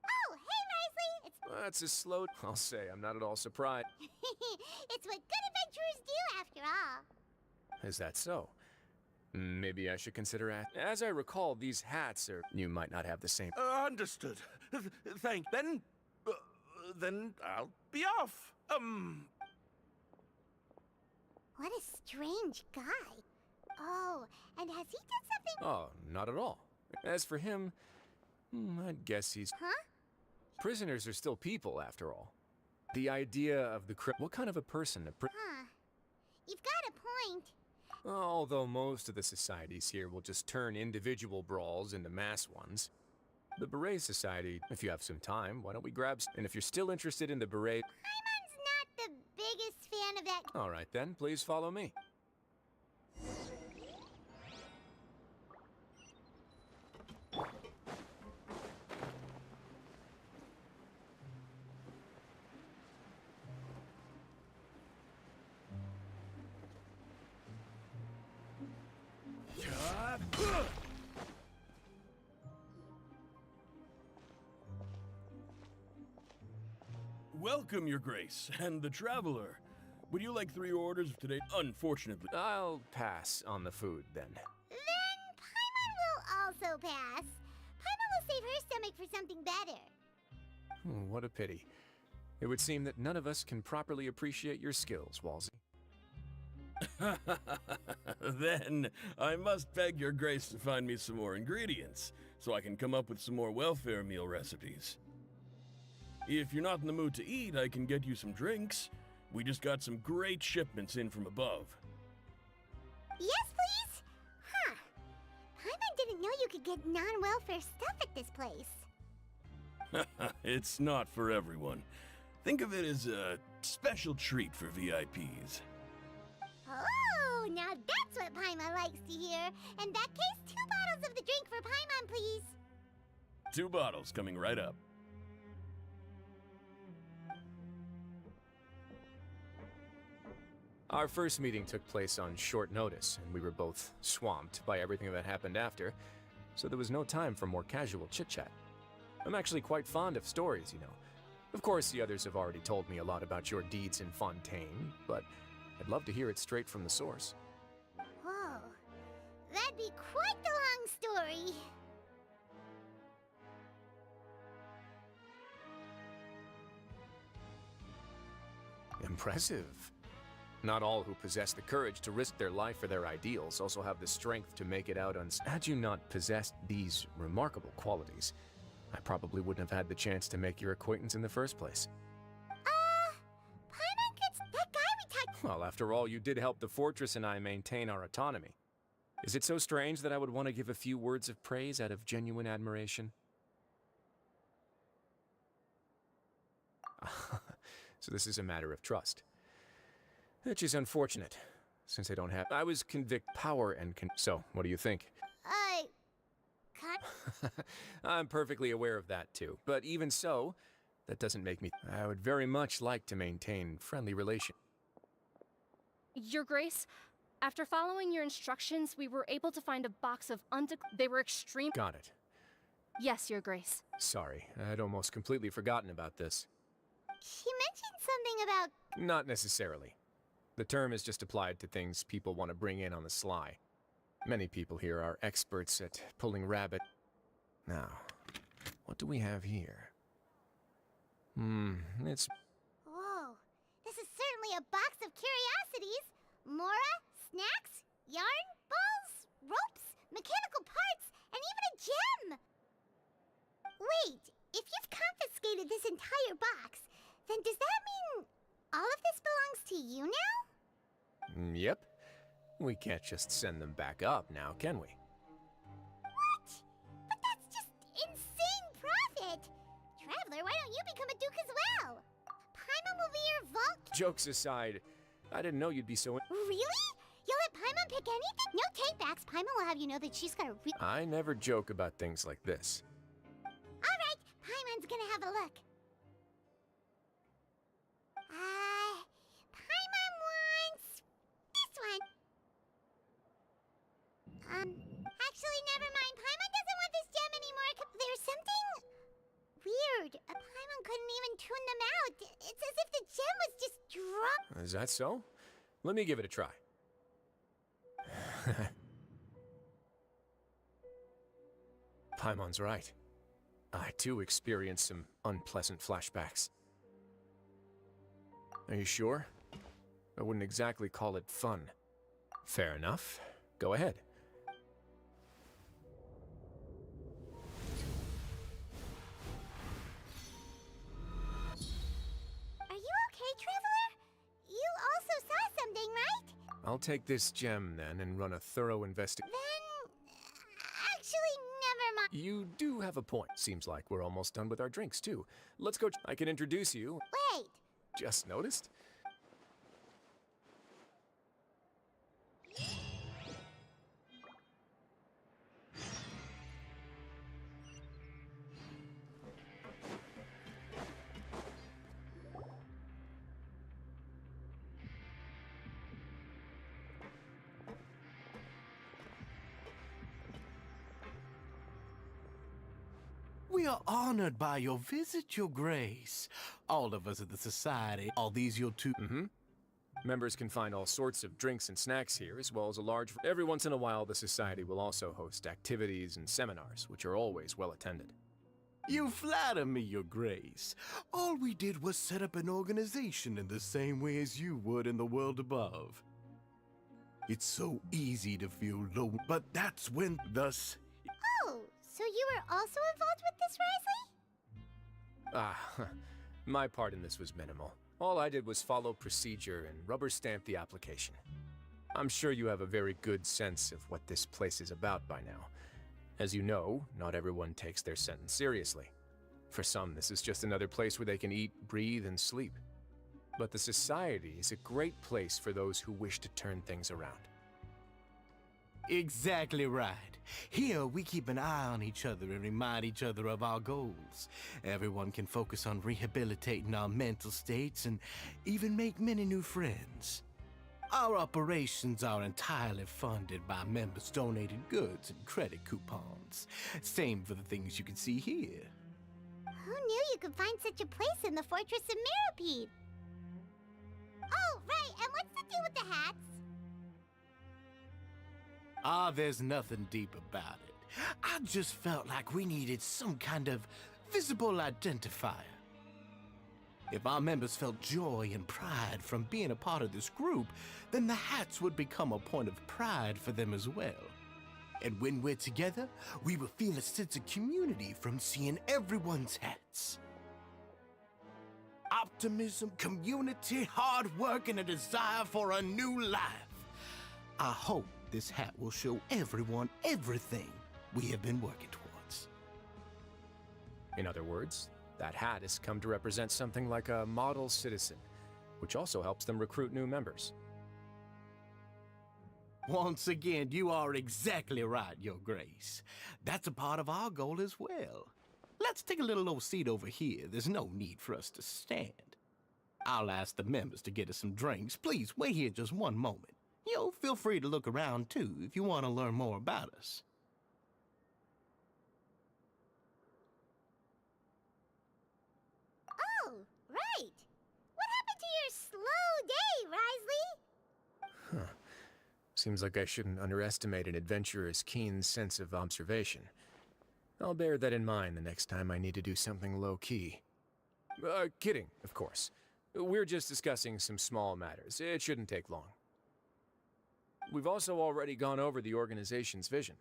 Oh, hey, Risley. It's That's a slow... I'll say, I'm not at all surprised. it's what good adventurers do, after all. Is that so? Maybe I should consider it. As I recall, these hats are... You might not have the same... Understood. Then I'll be off. What a strange guy. Oh, and has he done something? Oh, not at all. As for him, I'd guess he's... Huh? Prisoners are still people, after all. The idea of the What kind of a person Huh. You've got a point. Although most of the societies here will just turn individual brawls into mass ones. The Beret Society, if you have some time, why don't we grab... And if you're still interested in the Beret... Paimon's not the biggest fan of that... All right then, please follow me. Welcome, Your Grace, and the Traveler. Would you like 3 orders of today? Unfortunately. I'll pass on the food, then. Then Paimon will also pass. Paimon will save her stomach for something better. What a pity. It would seem that none of us can properly appreciate your skills, Walsey. Then, I must beg Your Grace to find me some more ingredients, so I can come up with some more welfare meal recipes. If you're not in the mood to eat, I can get you some drinks. We just got some great shipments in from above. Yes, please? Huh. Paimon didn't know you could get non-welfare stuff at this place. It's not for everyone. Think of it as a special treat for VIPs. Oh, now that's what Paimon likes to hear. In that case, 2 bottles of the drink for Paimon, please. 2 bottles coming right up. Our first meeting took place on short notice, and we were both swamped by everything that happened after, so there was no time for more casual chit-chat. I'm actually quite fond of stories, you know. Of course, the others have already told me a lot about your deeds in Fontaine, but I'd love to hear it straight from the source. Whoa, that'd be quite the long story. Impressive. Not all who possess the courage to risk their life for their ideals also have the strength to make it out Had you not possessed these remarkable qualities, I probably wouldn't have had the chance to make your acquaintance in the first place. Paimon that guy we talked— Well, after all, you did help the fortress and I maintain our autonomy. Is it so strange that I would want to give a few words of praise out of genuine admiration? So this is a matter of trust. Which is unfortunate, since I don't have— I was convict power and So, what do you think? I'm perfectly aware of that too, but even so, that doesn't make me— I would very much like to maintain friendly relations. Your Grace, after following your instructions, we were able to find a box of They were extreme— Got it. Yes, Your Grace. Sorry, I'd almost completely forgotten about this. She mentioned something about— Not necessarily. The term is just applied to things people want to bring in on the sly. Many people here are experts at pulling rabbit. Now, what do we have here? It's— Whoa, this is certainly a box of curiosities. Mora, snacks, yarn, balls, ropes, mechanical parts, and even a gem! Wait, if you've confiscated this entire box, then does that mean all of this belongs to you now? Yep. We can't just send them back up now, can we? What? But that's just insane profit! Traveler, why don't you become a duke as well? Paimon will be your vault— Jokes aside, I didn't know you'd be so— Really? You'll let Paimon pick anything? No take-backs. Paimon will have you know that she's got a I never joke about things like this. Alright, Paimon's gonna have a look. Paimon wants this one. Actually, never mind. Paimon doesn't want this gem anymore. There's something weird. Paimon couldn't even tune them out. It's as if the gem was just dropped. Is that so? Let me give it a try. Paimon's right. I too experienced some unpleasant flashbacks. Are you sure? I wouldn't exactly call it fun. Fair enough. Go ahead. Are you okay, Traveler? You also saw something, right? I'll take this gem then and run a thorough investigation. Then— actually, never mind. You do have a point. Seems like we're almost done with our drinks too. Let's go. I can introduce you. Wait. Just noticed? We are honored by your visit, Your Grace. All of us at the Society, all these your two— Members can find all sorts of drinks and snacks here, as well as a large— Every once in a while, the Society will also host activities and seminars, which are always well attended. You flatter me, Your Grace. All we did was set up an organization in the same way as you would in the world above. It's so easy to feel low, but that's when thus— Oh, so you were also involved with this, Risley? My part in this was minimal. All I did was follow procedure and rubber stamp the application. I'm sure you have a very good sense of what this place is about by now. As you know, not everyone takes their sentence seriously. For some, this is just another place where they can eat, breathe, and sleep. But the Society is a great place for those who wish to turn things around. Exactly right. Here, we keep an eye on each other and remind each other of our goals. Everyone can focus on rehabilitating our mental states and even make many new friends. Our operations are entirely funded by members' donated goods and credit coupons. Same for the things you can see here. Who knew you could find such a place in the Fortress of Mirapede? Oh, right, and what's the deal with the hats? Ah, there's nothing deep about it. I just felt like we needed some kind of visible identifier. If our members felt joy and pride from being a part of this group, then the hats would become a point of pride for them as well. And when we're together, we will feel a sense of community from seeing everyone's hats. Optimism, community, hard work, and a desire for a new life. I hope this hat will show everyone everything we have been working towards. In other words, that hat has come to represent something like a model citizen, which also helps them recruit new members. Once again, you are exactly right, Your Grace. That's a part of our goal as well. Let's take a little old seat over here. There's no need for us to stand. I'll ask the members to get us some drinks. Please wait here just one moment. Feel free to look around too if you want to learn more about us. Oh, right. What happened to your slow day, Risley? Huh. Seems like I shouldn't underestimate an adventurer's keen sense of observation. I'll bear that in mind the next time I need to do something low-key. Kidding, of course. We're just discussing some small matters. It shouldn't take long. We've also already gone over the organization's vision.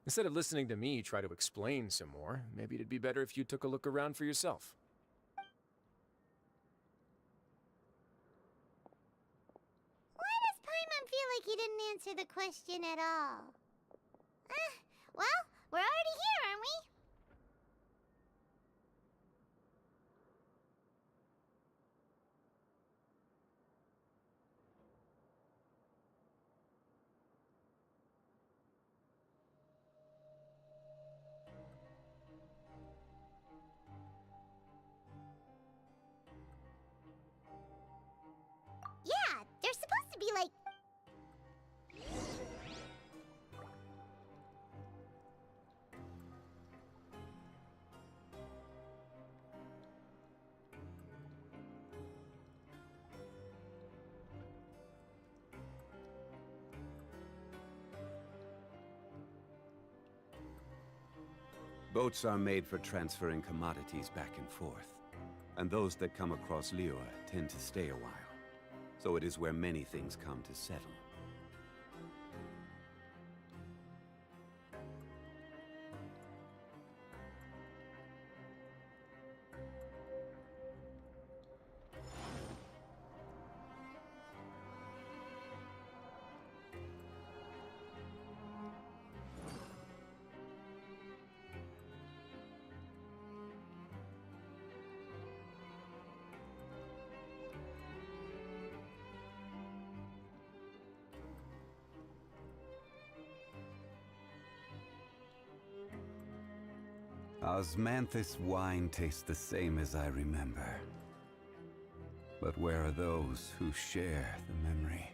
Instead of listening to me try to explain some more, maybe it'd be better if you took a look around for yourself. Why does Paimon feel like he didn't answer the question at all? Well, we're already here, aren't we? Yeah, they're supposed to be like... Boats are made for transferring commodities back and forth, and those that come across Liyue tend to stay a while. So it is where many things come to settle. Osmanthus wine tastes the same as I remember. But where are those who share the memory?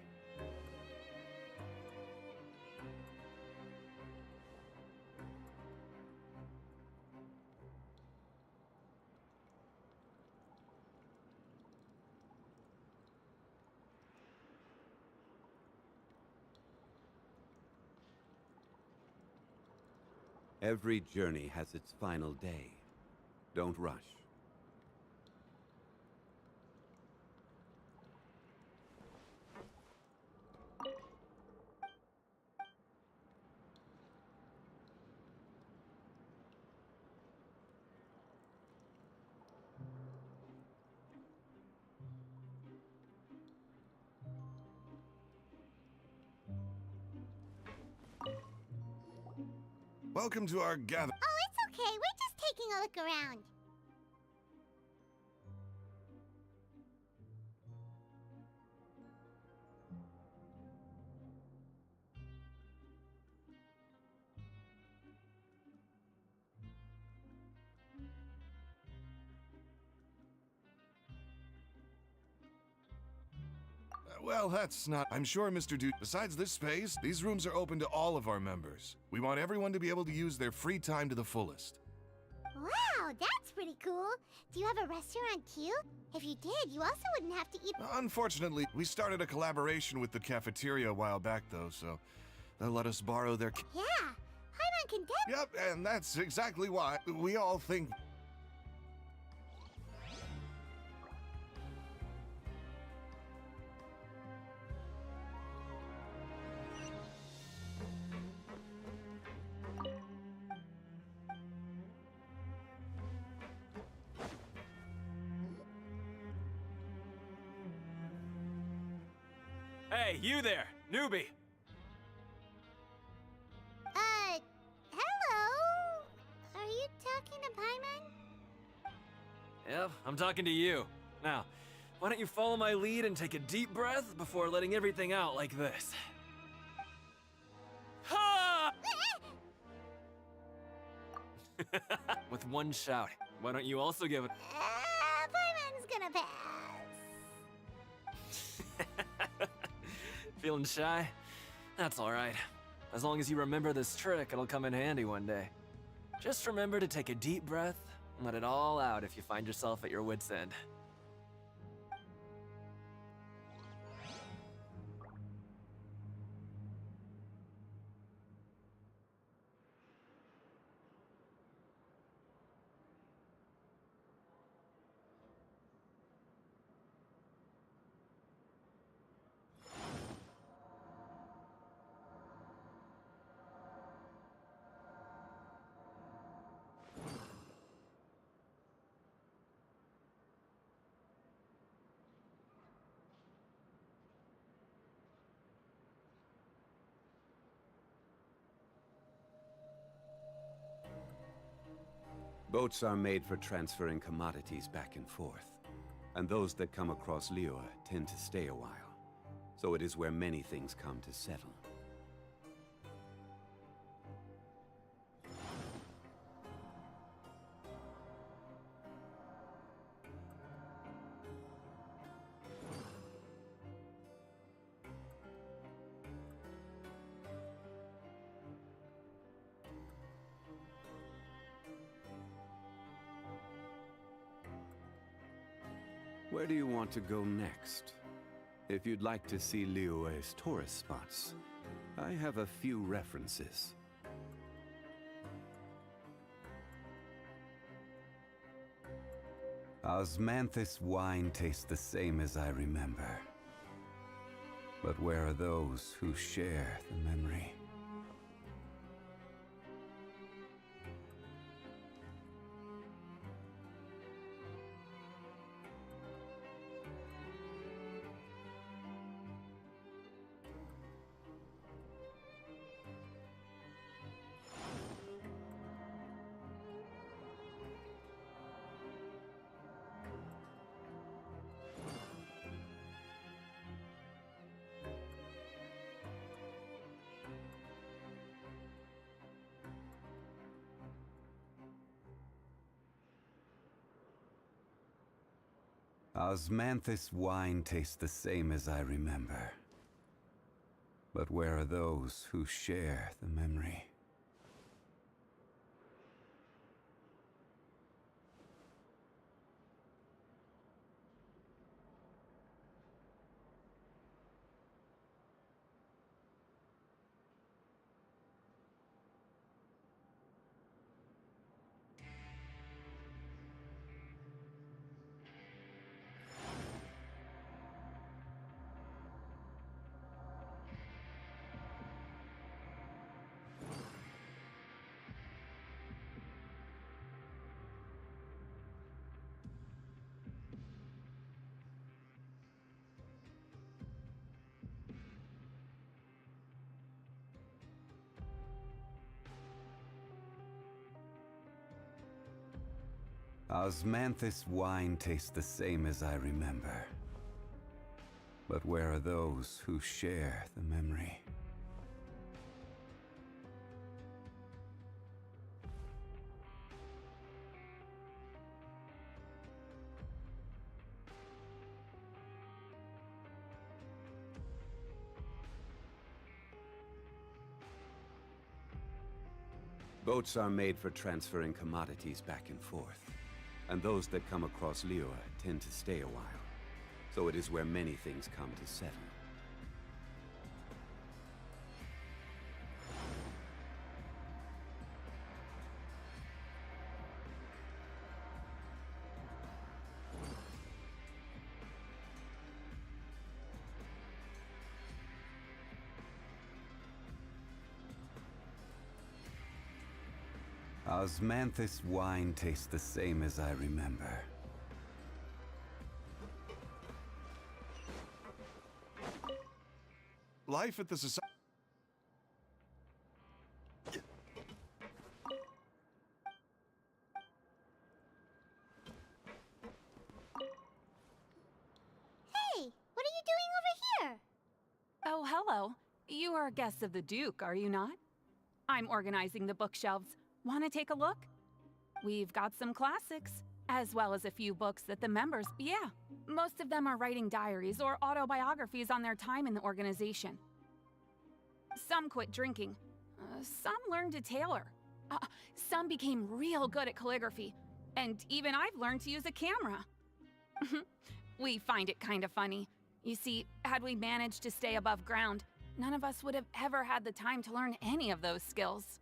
Every journey has its final day. Don't rush. Welcome to our gather. Oh, it's okay. We're just taking a look around. Well, that's not... I'm sure, Mr. Dude. Besides this space, these rooms are open to all of our members. We want everyone to be able to use their free time to the fullest. Wow, that's pretty cool. Do you have a restaurant too? If you did, you also wouldn't have to eat. Unfortunately, we started a collaboration with the cafeteria a while back, though, so they'll let us borrow their... Yeah, I'm content. Yep, and that's exactly why we all think... Hey, you there, newbie! Hello? Are you talking to Paimon? Yep, I'm talking to you. Now, why don't you follow my lead and take a deep breath before letting everything out like this? Ha! With one shout. Why don't you also give it... Paimon's gonna pass. Feeling shy? That's alright. As long as you remember this trick, it'll come in handy one day. Just remember to take a deep breath and let it all out if you find yourself at your wit's end. Boats are made for transferring commodities back and forth, and those that come across Liyue tend to stay a while. So it is where many things come to settle. Where do you want to go next? If you'd like to see Liyue's tourist spots, I have a few references. Osmanthus wine tastes the same as I remember. But where are those who share the memory? Osmanthus wine tastes the same as I remember. But where are those who share the memory? Osmanthus wine tastes the same as I remember. But where are those who share the memory? Boats are made for transferring commodities back and forth. And those that come across Liyue tend to stay a while. So it is where many things come to settle. Osmanthus wine tastes the same as I remember. Life at the society. Hey, what are you doing over here? Oh, hello. You are guests of the Duke, are you not? I'm organizing the bookshelves. Want to take a look? We've got some classics, as well as a few books that the members, most of them are writing diaries or autobiographies on their time in the organization. Some quit drinking. Some learned to tailor. Some became real good at calligraphy. And even I've learned to use a camera. We find it kind of funny. You see, had we managed to stay above ground, none of us would have ever had the time to learn any of those skills.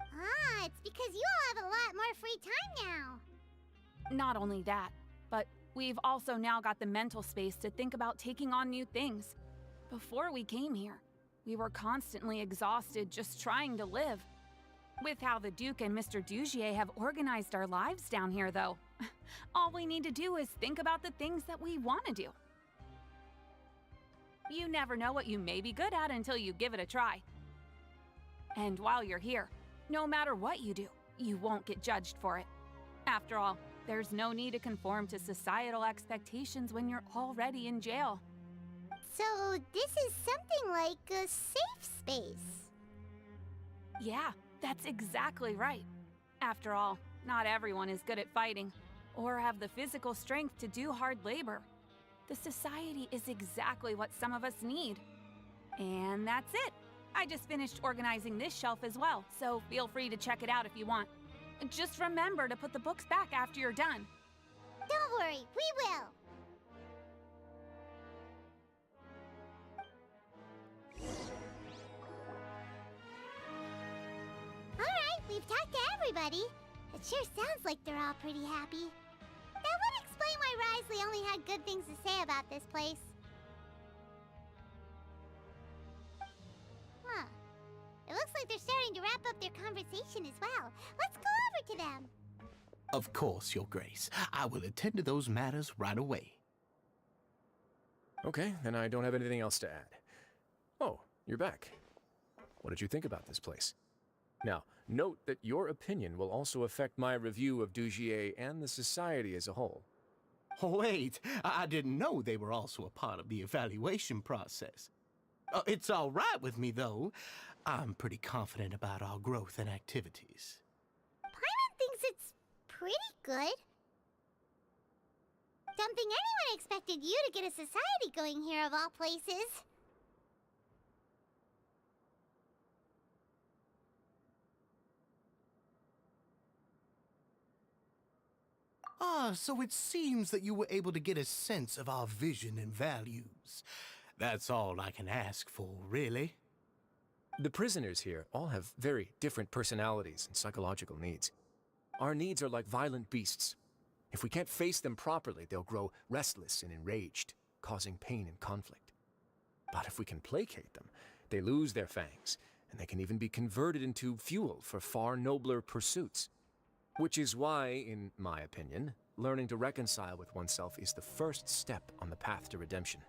Ah, it's because you all have a lot more free time now. Not only that, but we've also now got the mental space to think about taking on new things. Before we came here, we were constantly exhausted just trying to live. With how the Duke and Mr. Dugier have organized our lives down here, though, all we need to do is think about the things that we want to do. You never know what you may be good at until you give it a try. And while you're here, no matter what you do, you won't get judged for it. After all, there's no need to conform to societal expectations when you're already in jail. So this is something like a safe space. Yeah, that's exactly right. After all, not everyone is good at fighting, or have the physical strength to do hard labor. The society is exactly what some of us need. And that's it. I just finished organizing this shelf as well, so feel free to check it out if you want. Just remember to put the books back after you're done. Don't worry, we will. Alright, we've talked to everybody. It sure sounds like they're all pretty happy. That would explain why Risley only had good things to say about this place. Huh. It looks like they're starting to wrap up their conversation as well. Let's go over to them. Of course, Your Grace. I will attend to those matters right away. Okay, then I don't have anything else to add. Oh, you're back. What did you think about this place? Now, note that your opinion will also affect my review of Dugier and the society as a whole. Wait, I didn't know they were also a part of the evaluation process. It's all right with me, though. I'm pretty confident about our growth and activities. Paimon thinks it's pretty good. Don't think anyone expected you to get a society going here of all places. So it seems that you were able to get a sense of our vision and values. That's all I can ask for, really. The prisoners here all have very different personalities and psychological needs. Our needs are like violent beasts. If we can't face them properly, they'll grow restless and enraged, causing pain and conflict. But if we can placate them, they lose their fangs, and they can even be converted into fuel for far nobler pursuits. Which is why, in my opinion, learning to reconcile with oneself is the first step on the path to redemption.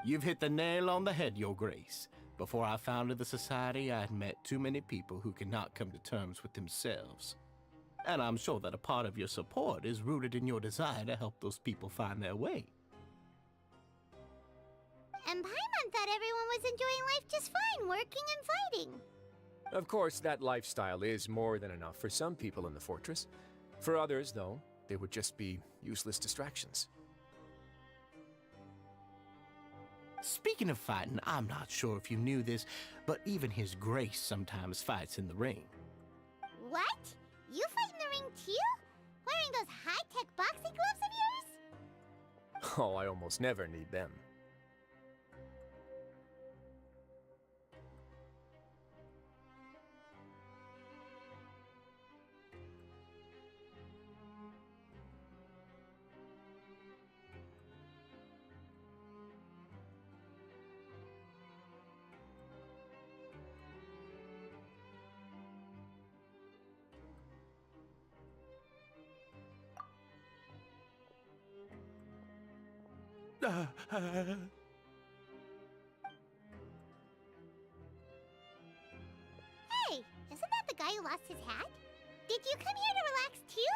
You've hit the nail on the head, Your Grace. Before I founded the Society, I had met too many people who could not come to terms with themselves. And I'm sure that a part of your support is rooted in your desire to help those people find their way. And Paimon thought everyone was enjoying life just fine, working and fighting. Of course, that lifestyle is more than enough for some people in the fortress. For others, though, they would just be useless distractions. Speaking of fighting, I'm not sure if you knew this, but even His Grace sometimes fights in the ring. What? You fight in the ring too? Wearing those high-tech boxing gloves of yours? Oh, I almost never need them. Hey, isn't that the guy who lost his hat? Did you come here to relax too?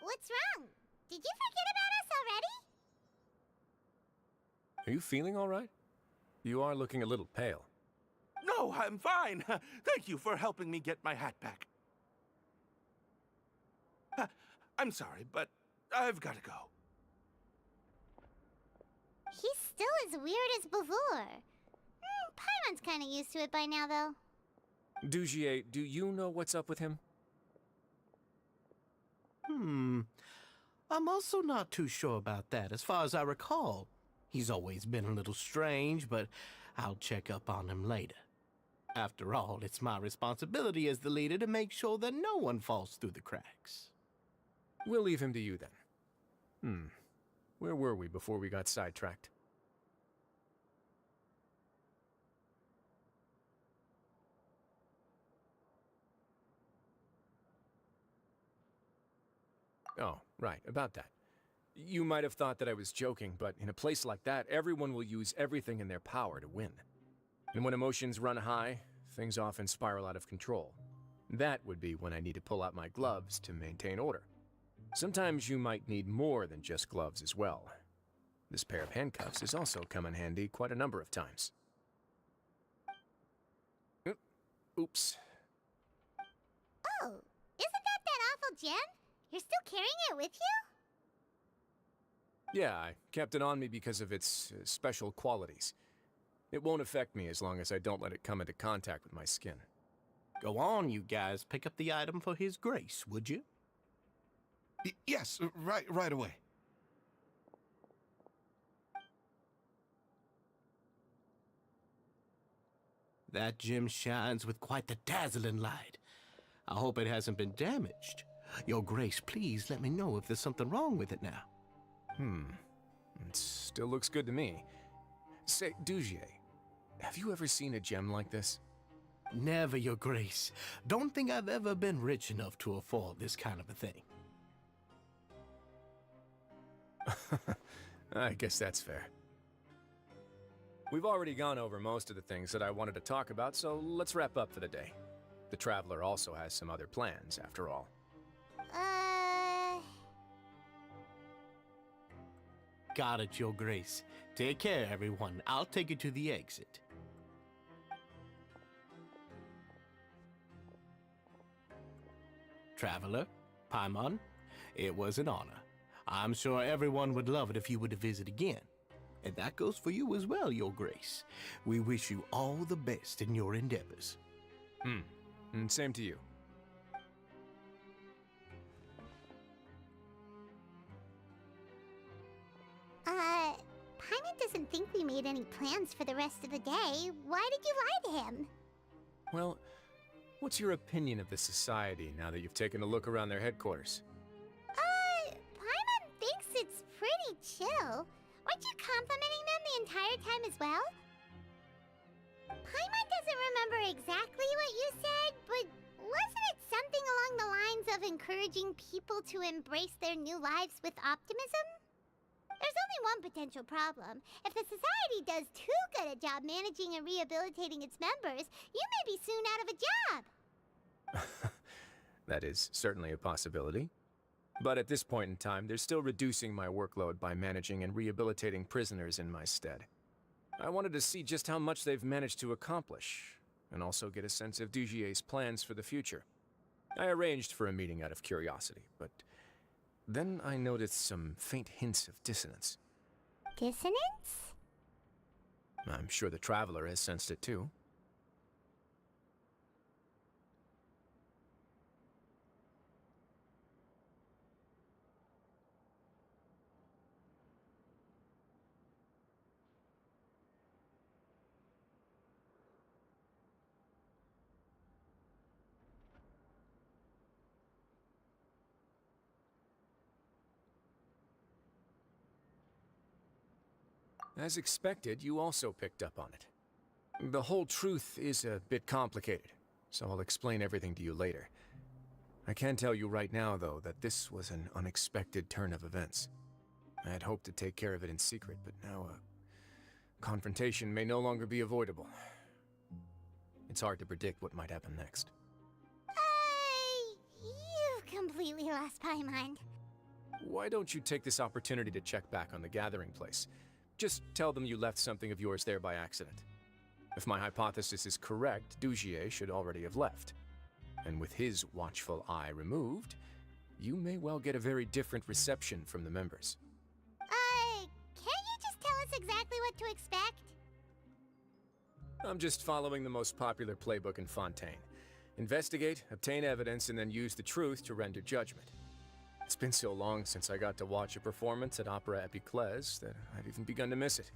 What's wrong? Did you forget about us already? Are you feeling all right? You are looking a little pale. No, I'm fine. Thank you for helping me get my hat back. I'm sorry, but I've got to go. He's still as weird as before. Paimon's kind of used to it by now, though. Dujier, do you know what's up with him? I'm also not too sure about that. As far as I recall, he's always been a little strange, but I'll check up on him later. After all, it's my responsibility as the leader to make sure that no one falls through the cracks. We'll leave him to you then. Where were we before we got sidetracked? Oh, right, about that. You might have thought that I was joking, but in a place like that, everyone will use everything in their power to win. And when emotions run high, things often spiral out of control. That would be when I need to pull out my gloves to maintain order. Sometimes you might need more than just gloves as well. This pair of handcuffs has also come in handy quite a number of times. Oops. Oh, isn't that awful gem? You're still carrying it with you? Yeah, I kept it on me because of its special qualities. It won't affect me as long as I don't let it come into contact with my skin. Go on, you guys. Pick up the item for His Grace, would you? Yes, right away. That gem shines with quite the dazzling light. I hope it hasn't been damaged. Your Grace, please let me know if there's something wrong with it now. It still looks good to me. Say, Dujier, have you ever seen a gem like this? Never, Your Grace. Don't think I've ever been rich enough to afford this kind of a thing. I guess that's fair. We've already gone over most of the things that I wanted to talk about, so let's wrap up for the day. The Traveler also has some other plans, after all. Got it, Your Grace. Take care, everyone. I'll take you to the exit. Traveler, Paimon, it was an honor. I'm sure everyone would love it if you were to visit again. And that goes for you as well, Your Grace. We wish you all the best in your endeavors. And same to you. Paimon doesn't think we made any plans for the rest of the day. Why did you lie to him? Well, what's your opinion of the society now that you've taken a look around their headquarters? Paimon thinks it's pretty chill. Weren't you complimenting them the entire time as well? Paimon doesn't remember exactly what you said, but wasn't it something along the lines of encouraging people to embrace their new lives with optimism? There's only one potential problem. If the society does too good a job managing and rehabilitating its members, you may be soon out of a job. That is certainly a possibility. But at this point in time, they're still reducing my workload by managing and rehabilitating prisoners in my stead. I wanted to see just how much they've managed to accomplish, and also get a sense of Dujier's plans for the future. I arranged for a meeting out of curiosity, but Then I noticed some faint hints of dissonance. Dissonance? I'm sure the Traveler has sensed it too. As expected, you also picked up on it. The whole truth is a bit complicated, so I'll explain everything to you later. I can tell you right now, though, that this was an unexpected turn of events. I had hoped to take care of it in secret, but now a confrontation may no longer be avoidable. It's hard to predict what might happen next. You completely lost my mind. Why don't you take this opportunity to check back on the gathering place? Just tell them you left something of yours there by accident. If my hypothesis is correct, Dujier should already have left. And with his watchful eye removed, you may well get a very different reception from the members. Can't you just tell us exactly what to expect? I'm just following the most popular playbook in Fontaine. Investigate, obtain evidence, and then use the truth to render judgment. It's been so long since I got to watch a performance at Opera Epiclese that I've even begun to miss it.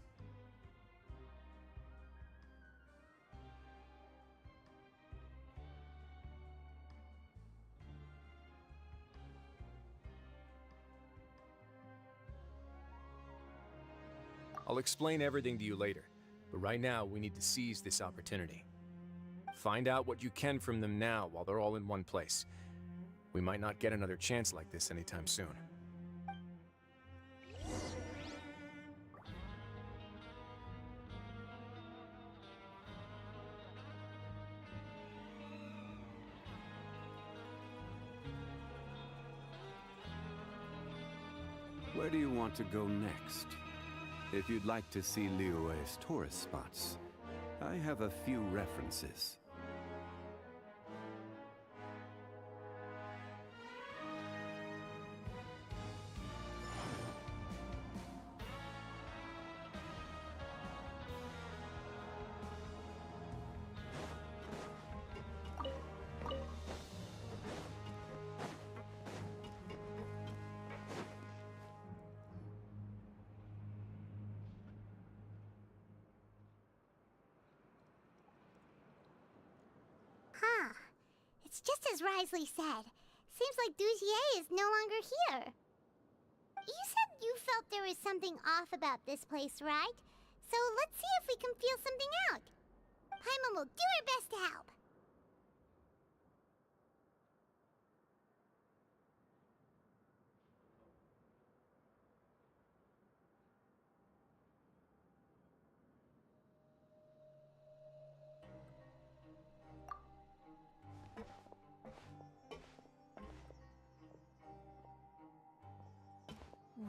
I'll explain everything to you later, but right now we need to seize this opportunity. Find out what you can from them now while they're all in one place. We might not get another chance like this anytime soon. Where do you want to go next? If you'd like to see Liyue's tourist spots, I have a few references. It's just as Risley said. Seems like Dujier is no longer here. You said you felt there was something off about this place, right? So let's see if we can feel something out. Paimon will do her best to help.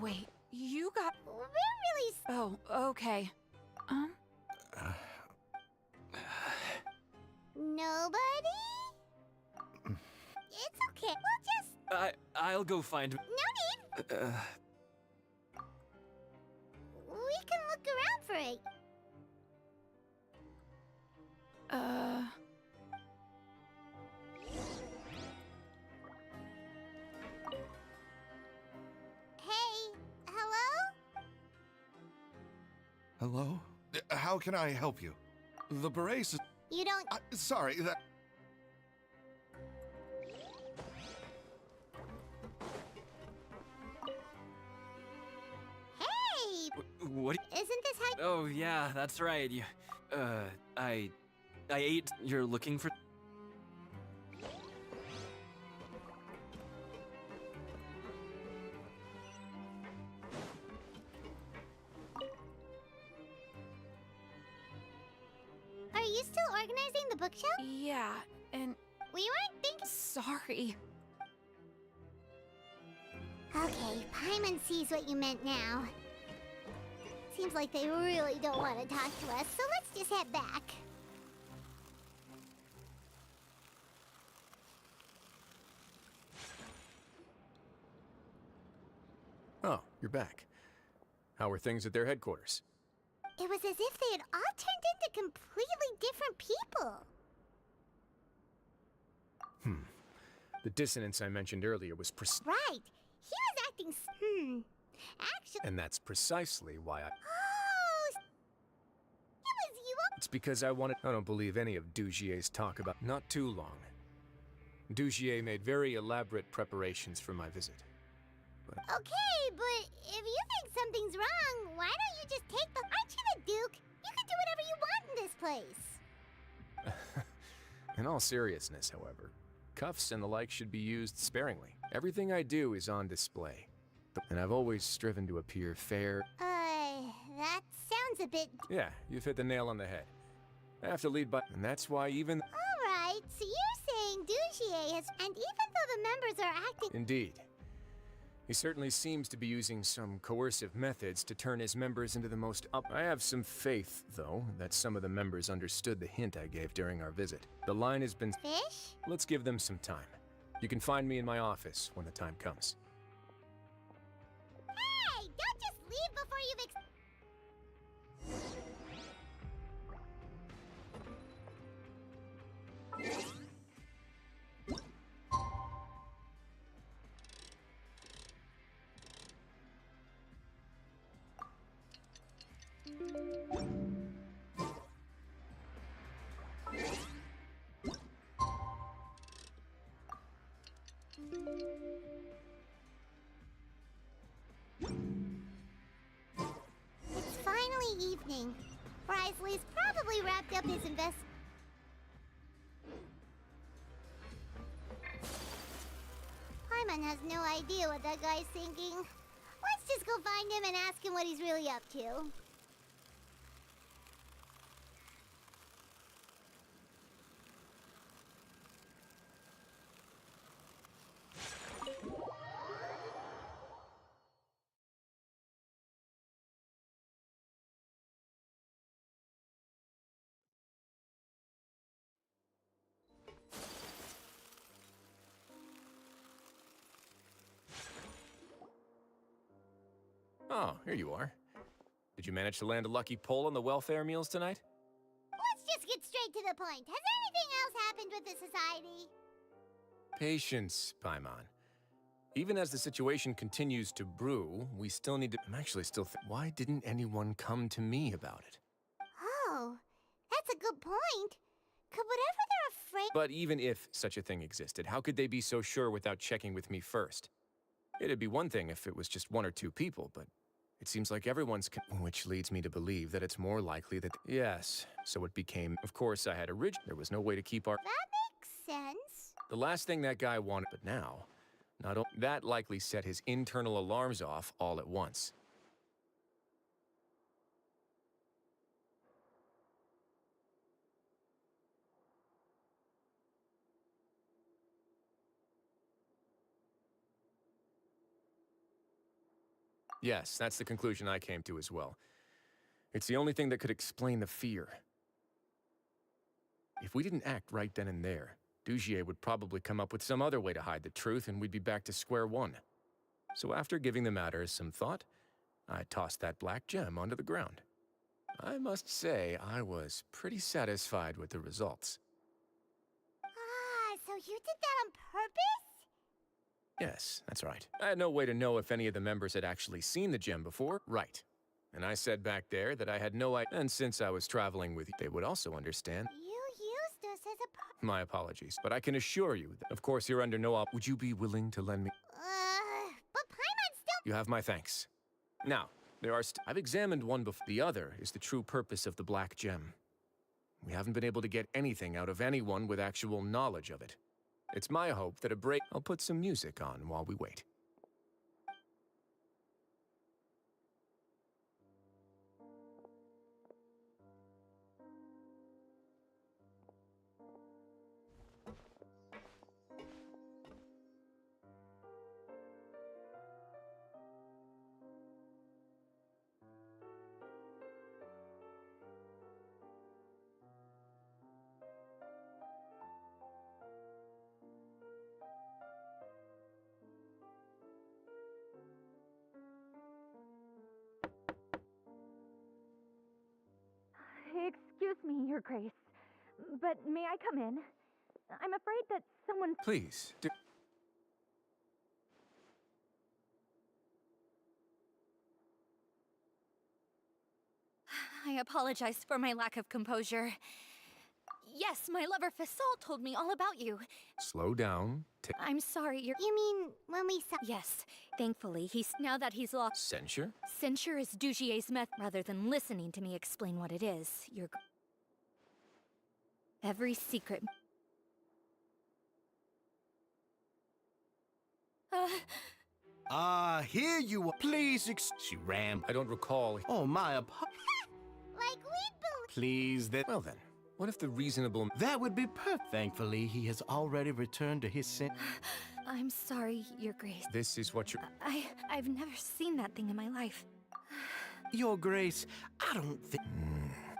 Wait, you got... We're really... Oh, okay. Nobody? It's okay, we'll just... I'll go find... No need! We can look around for it. Hey, hello? Hello? How can I help you? The beret is... You don't... sorry, that... Hey! What? Isn't this how... Oh, yeah, that's right. You... I ate... You're looking for... Are you still organizing the bookshelf? Yeah, and... We weren't thinking... Sorry. Okay, Paimon sees what you meant now. Seems like they really don't want to talk to us, so let's just head back. You're back. How are things at their headquarters? It was as if they had all turned into completely different people. The dissonance I mentioned earlier was Right. He was acting Actually... And that's precisely why I... Oh... It was you... It's because I wanted... I don't believe any of Dugier's talk about... Not too long. Dugier made very elaborate preparations for my visit. Okay, but if you think something's wrong, why don't you just take the... Aren't you the Duke? You can do whatever you want in this place. In all seriousness, however, cuffs and the like should be used sparingly. Everything I do is on display. And I've always striven to appear fair. That sounds a bit... Yeah, you've hit the nail on the head. I have to lead by... And that's why even... Alright, so you're saying Dugier has... And even though the members are acting... Indeed. He certainly seems to be using some coercive methods to turn his members into the most I have some faith, though, that some of the members understood the hint I gave during our visit. The line has been... Fish? Let's give them some time. You can find me in my office when the time comes. Hey! Don't just leave before you've It's finally evening. Risley's probably wrapped up his Paimon has no idea what that guy's thinking. Let's just go find him and ask him what he's really up to. Oh, here you are. Did you manage to land a lucky pull on the welfare meals tonight? Let's just get straight to the point. Has anything else happened with the society? Patience, Paimon. Even as the situation continues to brew, we still need to... I'm actually still... Why didn't anyone come to me about it? Oh, that's a good point. Could whatever they're afraid... But even if such a thing existed, how could they be so sure without checking with me first? It'd be one thing if it was just one or two people, but it seems like everyone's... Which leads me to believe that it's more likely that... Yes, so it became... Of course, I had There was no way to keep our... That makes sense. The last thing that guy wanted, but now... That likely set his internal alarms off all at once. Yes, that's the conclusion I came to as well. It's the only thing that could explain the fear. If we didn't act right then and there, Dugier would probably come up with some other way to hide the truth and we'd be back to square one. So after giving the matter some thought, I tossed that black gem onto the ground. I must say, I was pretty satisfied with the results. Ah, so you did that on purpose? Yes, that's right. I had no way to know if any of the members had actually seen the gem before. Right. And I said back there that I had no idea. And since I was traveling with you, they would also understand. You used us as a... My apologies, but I can assure you that, of course, you're under no op... Would you be willing to lend me... but Paimon's still... You have my thanks. Now, there are I've examined one before. The other is the true purpose of the black gem. We haven't been able to get anything out of anyone with actual knowledge of it. It's my hope that a break... I'll put some music on while we wait. Excuse me, Your Grace, but may I come in? I'm afraid that someone... Please, I apologize for my lack of composure. Yes, my lover Fasol told me all about you. slow down. I'm sorry, you're... You mean when we saw... Yes, thankfully, now that he's lost... Censure? Censure is Dujier's method. Rather than listening to me explain what it is, every secret... Here you are. Please, she ran. I don't recall. Oh, my Like we'd believe... Please, that... Well then, what if the reasonable... That would be perfect. Thankfully, he has already returned to his sin. I'm sorry, Your Grace. This is what you're... I've never seen that thing in my life. Your Grace, I don't think...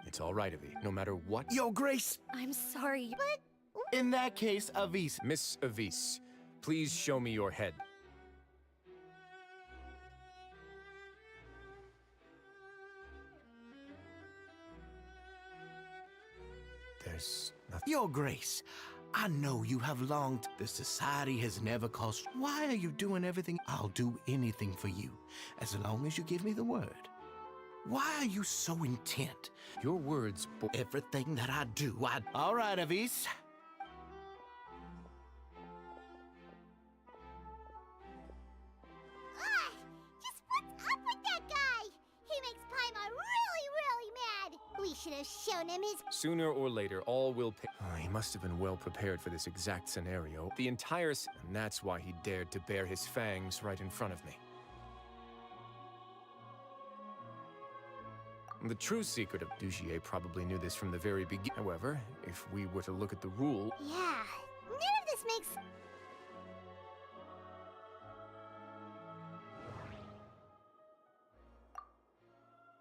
It's all right, Avi. No matter what... Your Grace! I'm sorry, but... In that case, Avis... Miss Avis, please show me your head. There's nothing... Your Grace, I know you have longed. The society has never cost... Why are you doing everything? I'll do anything for you, as long as you give me the word. Why are you so intent? Your words... Everything that I do, All right, Avis. Just what's up with that guy? He makes Paimon really, really mad. We should have shown him his... Sooner or later, all will pay... he must have been well prepared for this exact scenario. The entire... And that's why he dared to bare his fangs right in front of me. The true secret of Dujier probably knew this from the very beginning. However, if we were to look at the rule... Yeah, none of this makes...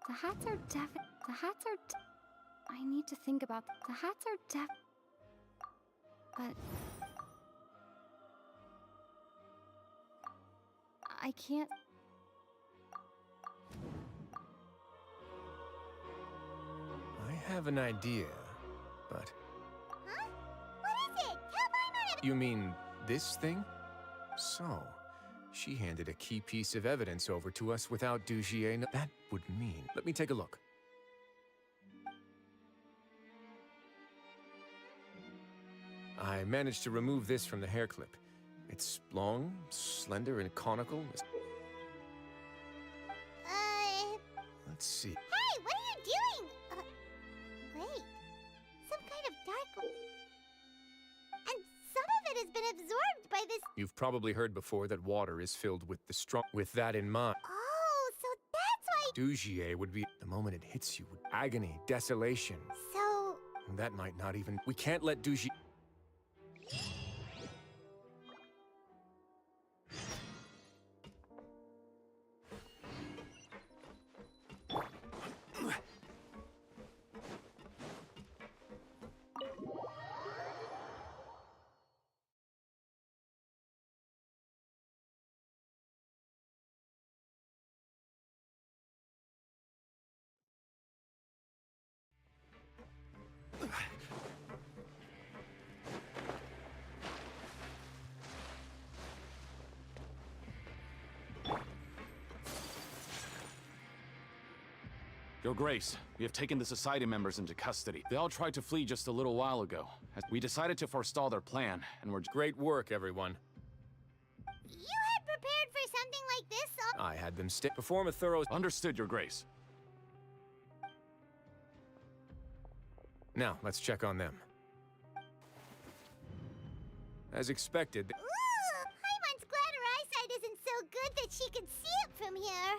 The hats are I need to think about... The hats are but... I can't... I have an idea, but... Huh? What is it? Tell Paimon... You mean this thing? So, she handed a key piece of evidence over to us without Dujier. That would mean... Let me take a look. I managed to remove this from the hair clip. It's long, slender, and conical. Let's see. Hey, what are you doing? Wait. Some kind of dark... And some of it has been absorbed by this... You've probably heard before that water is filled with the strong... With that in mind... Oh, so that's why... Dujier would be... The moment it hits you with agony, desolation. So... That might not even... We can't let Dujier... Your Grace, we have taken the Society members into custody. They all tried to flee just a little while ago. We decided to forestall their plan, and we're... Great work, everyone. You had prepared for something like this I had them perform a thorough... Understood, Your Grace. Now, let's check on them. As expected... Ooh, Paimon's glad her eyesight isn't so good that she can see it from here.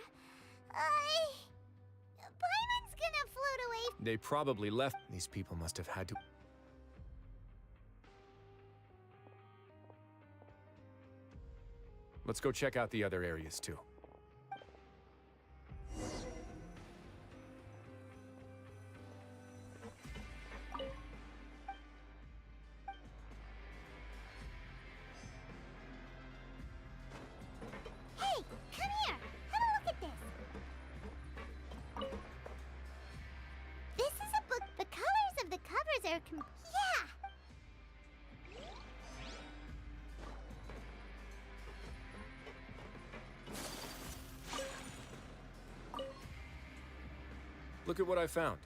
Paimon's gonna float away. They probably left. These people must have had to... Let's go check out the other areas, too. Hey, come here. Have a look at this. This is a book. The colors Yeah! Look at what I found.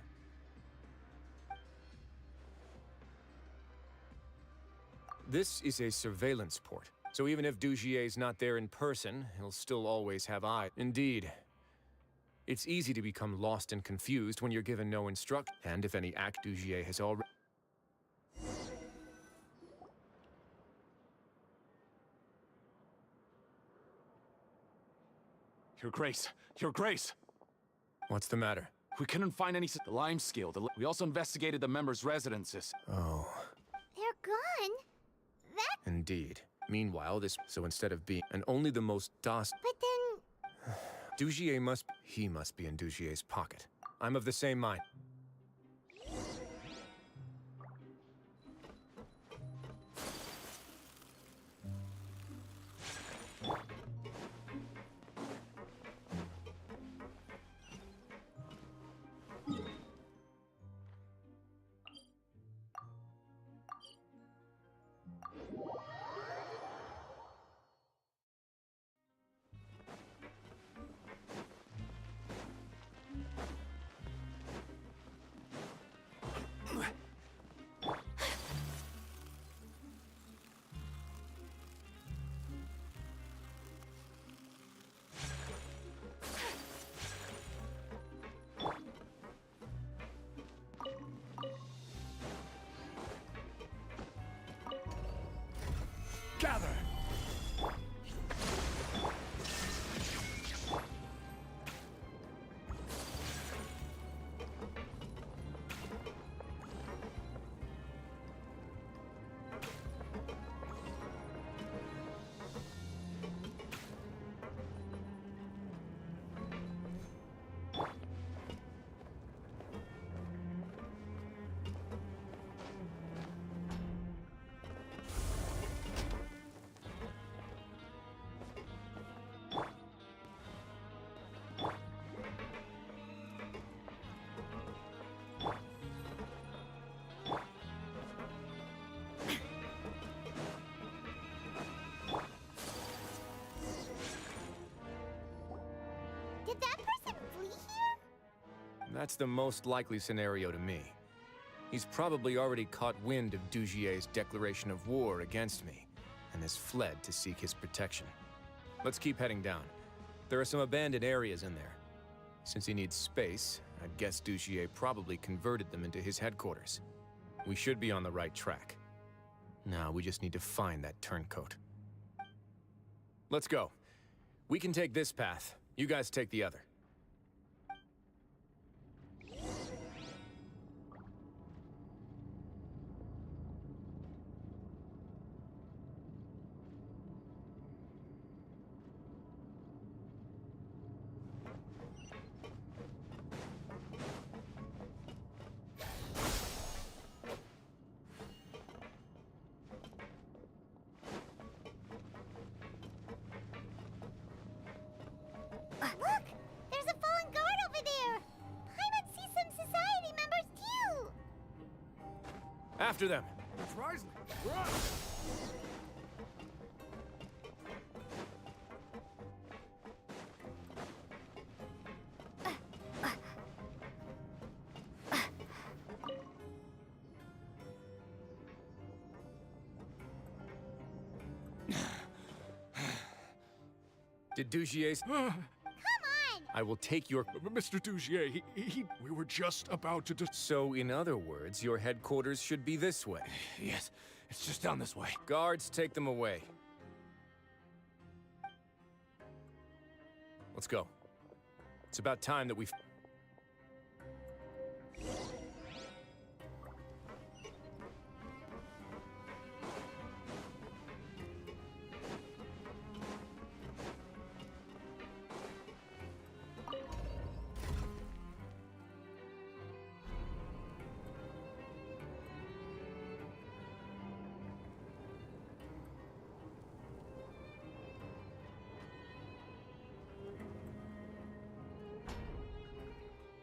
This is a surveillance port. So even if Dugier's not there in person, he'll still always have eyes. Indeed. It's easy to become lost and confused when you're given no instruction. And if any act Dugier has already... Your Grace! Your Grace! What's the matter? We couldn't find any... The lime scale. We also investigated the members' residences. Oh. They're gone? That... Indeed. Meanwhile, this... So instead of being... And only the most docile... But then... Dugier must... He must be in Dugier's pocket. I'm of the same mind. Gather! Did that person flee here? That's the most likely scenario to me. He's probably already caught wind of Dugier's declaration of war against me, and has fled to seek his protection. Let's keep heading down. There are some abandoned areas in there. Since he needs space, I'd guess Dugier probably converted them into his headquarters. We should be on the right track. Now we just need to find that turncoat. Let's go. We can take this path. You guys take the other. Look! There's a fallen guard over there! Paimon sees some society members too! After them! It's Ryzen! Run! Did Dugier's... Come on! I will take your... Mr. Dugier, we were just about to... So, in other words, your headquarters should be this way. Yes, it's just down this way. Guards, take them away. Let's go. It's about time that we...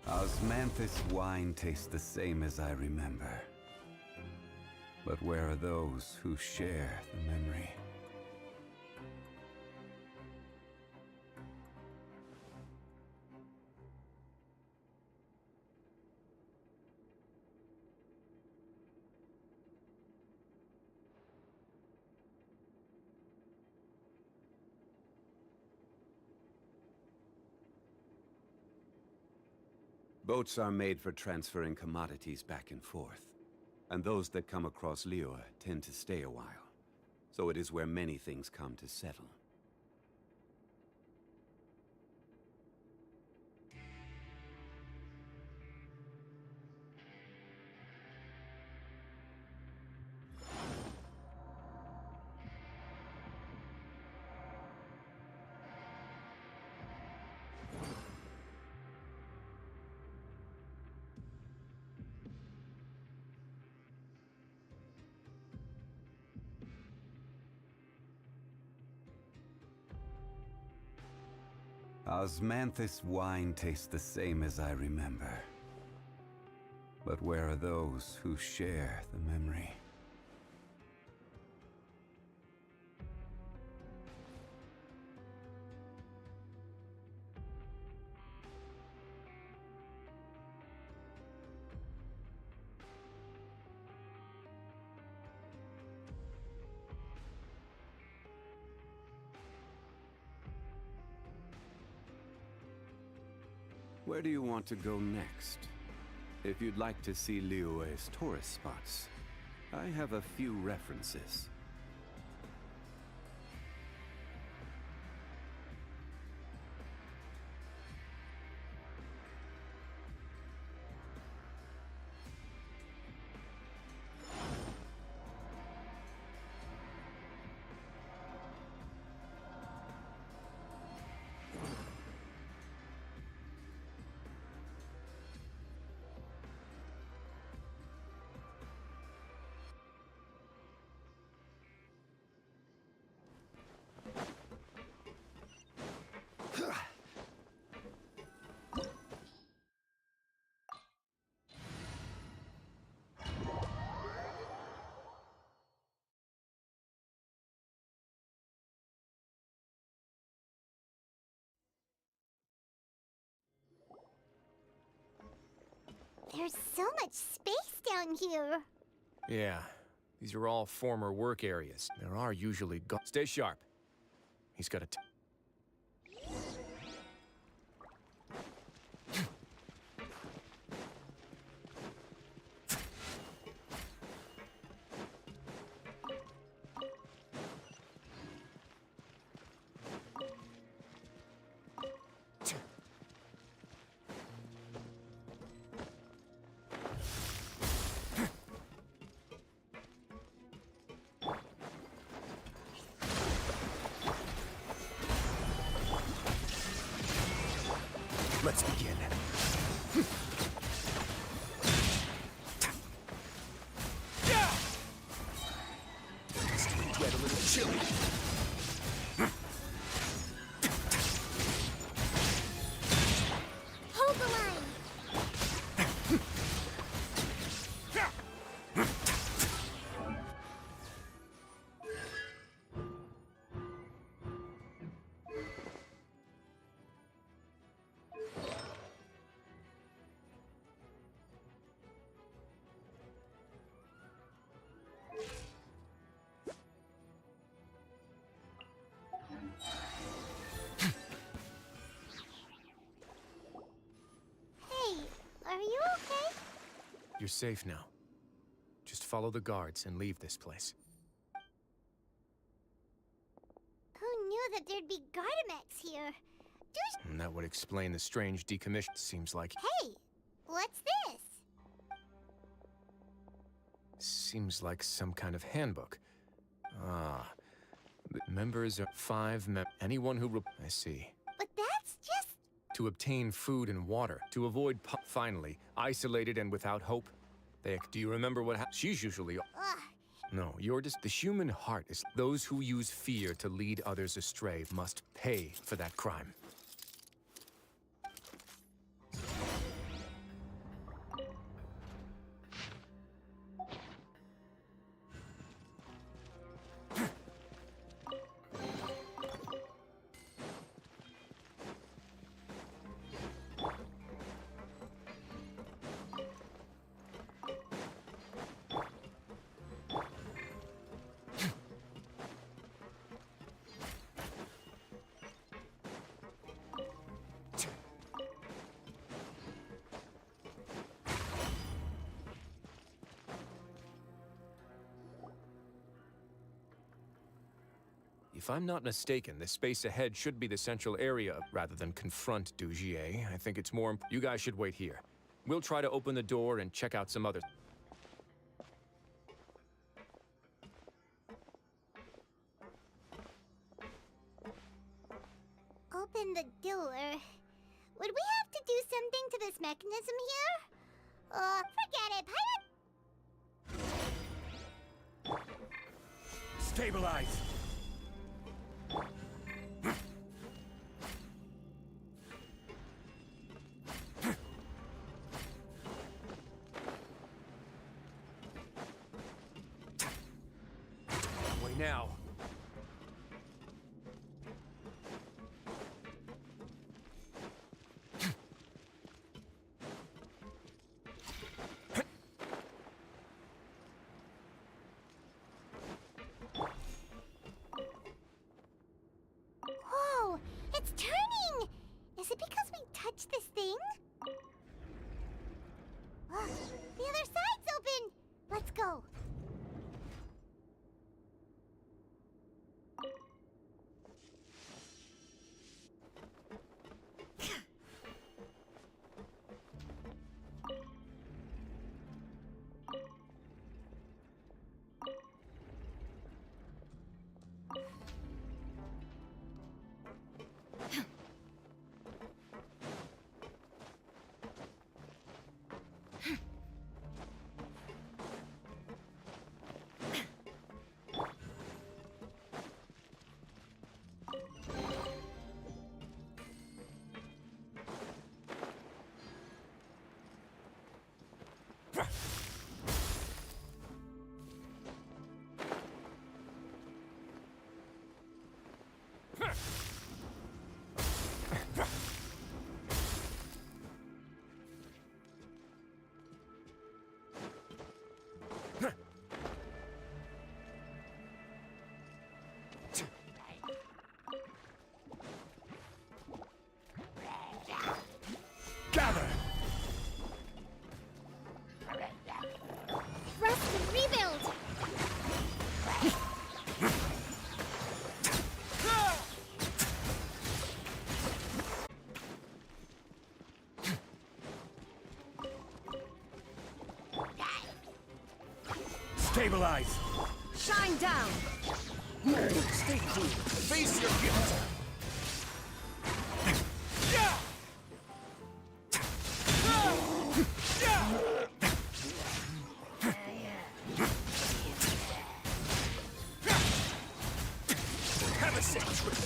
Osmanthus wine tastes the same as I remember. But where are those who share the memory? Boats are made for transferring commodities back and forth. And those that come across Liyue tend to stay a while. So it is where many things come to settle. Osmanthus wine tastes the same as I remember. But where are those who share the memory? Where do you want to go next? If you'd like to see Liyue's tourist spots, I have a few references. There's so much space down here. Yeah, these are all former work areas. There are usually Stay sharp. He's got a Let's begin. Get a little chilly. Hold the line. Are you okay? You're safe now. Just follow the guards and leave this place. Who knew that there'd be Gardamex here? And that would explain the strange decommission. Seems like... Hey, what's this? Seems like some kind of handbook. Ah. The members are 5 anyone who... I see. But that's just... To obtain food and water. To avoid... Finally, isolated and without hope. Do you remember what happened? She's usually... No, you're just... The human heart is... Those who use fear to lead others astray must pay for that crime. If I'm not mistaken, the space ahead should be the central area rather than confront Dugier. I think it's more you guys should wait here. We'll try to open the door and check out some other... Open the door. Would we have to do something to this mechanism here? Forget it, pirate! Stabilize! Way now. Whoa! It's turning! Is it because we touched this thing? Oh, the other side's open! Let's go! Gather! Rest and rebuild! Stabilize! Shine down! Stay cool! Face your guilt! Have a sick trip!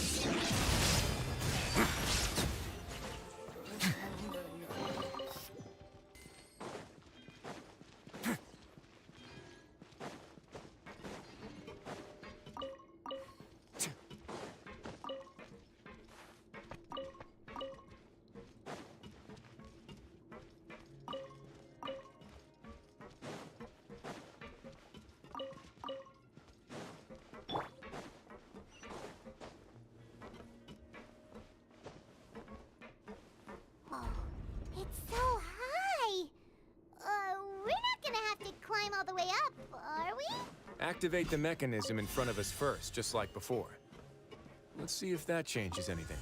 Oh, it's so high! We're not gonna have to climb all the way up, are we? Activate the mechanism in front of us first, just like before. Let's see if that changes anything.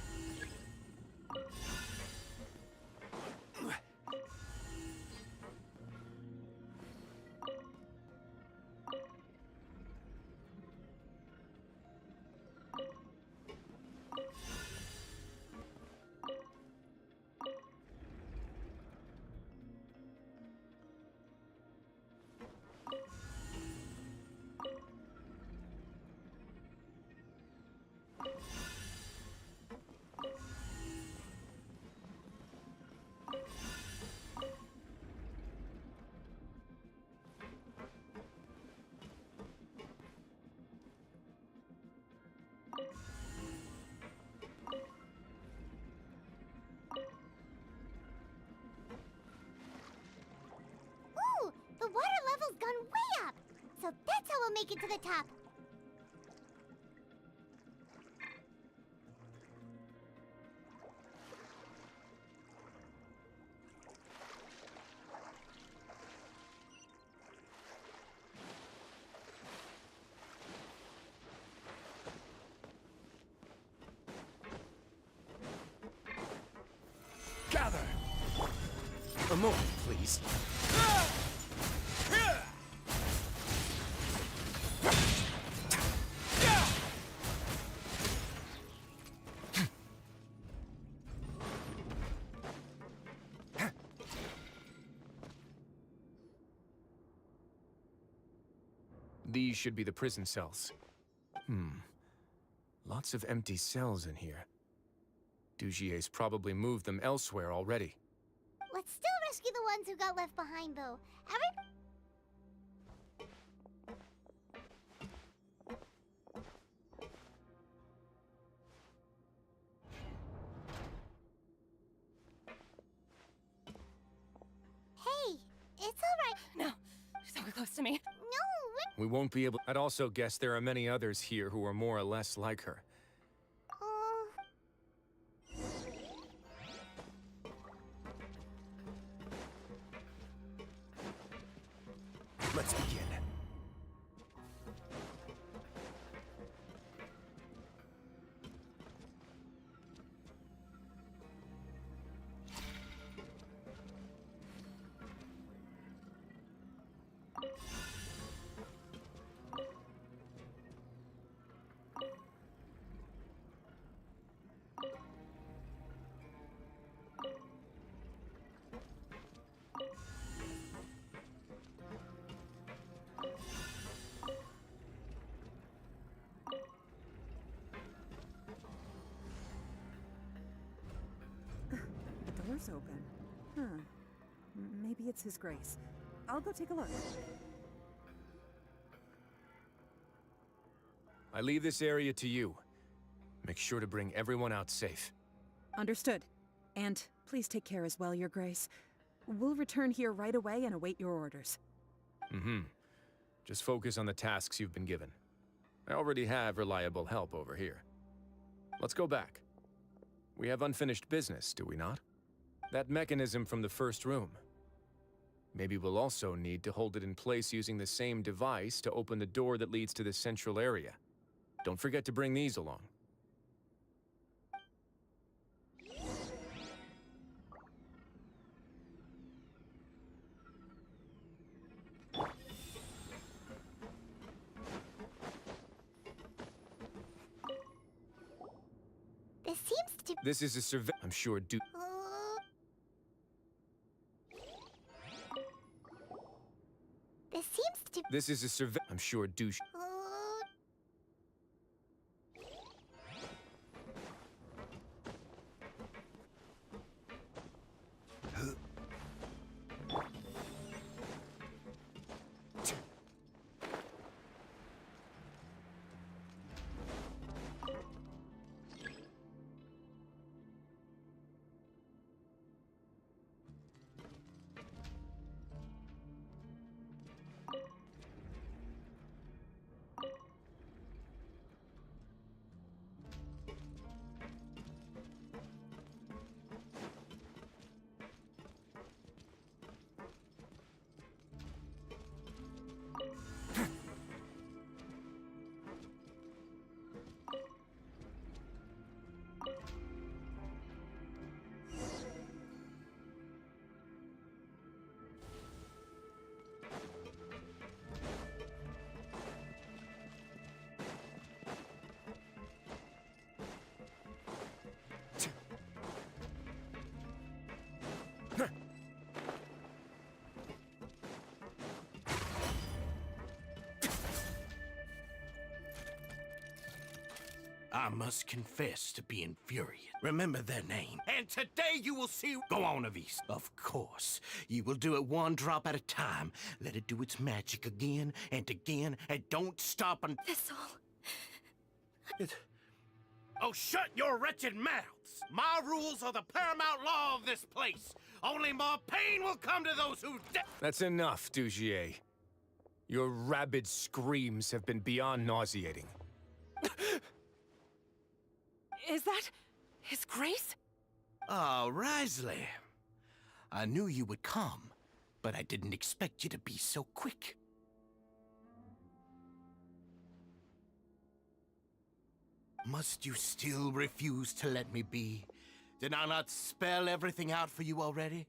Ooh, the water level's gone way up! So that's how we'll make it to the top. moment, please. These should be the prison cells. Lots of empty cells in here. Dugier's probably moved them elsewhere already. Let's still rescue the ones who got left behind, though. Hey, it's all right. No, so close to me. No, We won't be able. I'd also guess there are many others here who are more or less like her. Let's begin. Door's open. Huh. Maybe it's His Grace. I'll go take a look. I leave this area to you. Make sure to bring everyone out safe. Understood. And please take care as well, Your Grace. We'll return here right away and await your orders. Just focus on the tasks you've been given. I already have reliable help over here. Let's go back. We have unfinished business, do we not? That mechanism from the first room. Maybe we'll also need to hold it in place using the same device to open the door that leads to the central area. Don't forget to bring these along. This seems to... This is a survey. I'm sure This seems to... This is a survey. I'm sure douche. I must confess to being furious. Remember their name. And today you will see... Go on, Avis. Of course. You will do it one drop at a time. Let it do its magic again, and don't stop and... Thistle. Oh, shut your wretched mouths! My rules are the paramount law of this place. Only more pain will come to those who... That's enough, Dugier. Your rabid screams have been beyond nauseating. Is that His Grace? Oh, Risley. I knew you would come, but I didn't expect you to be so quick. Must you still refuse to let me be? Did I not spell everything out for you already?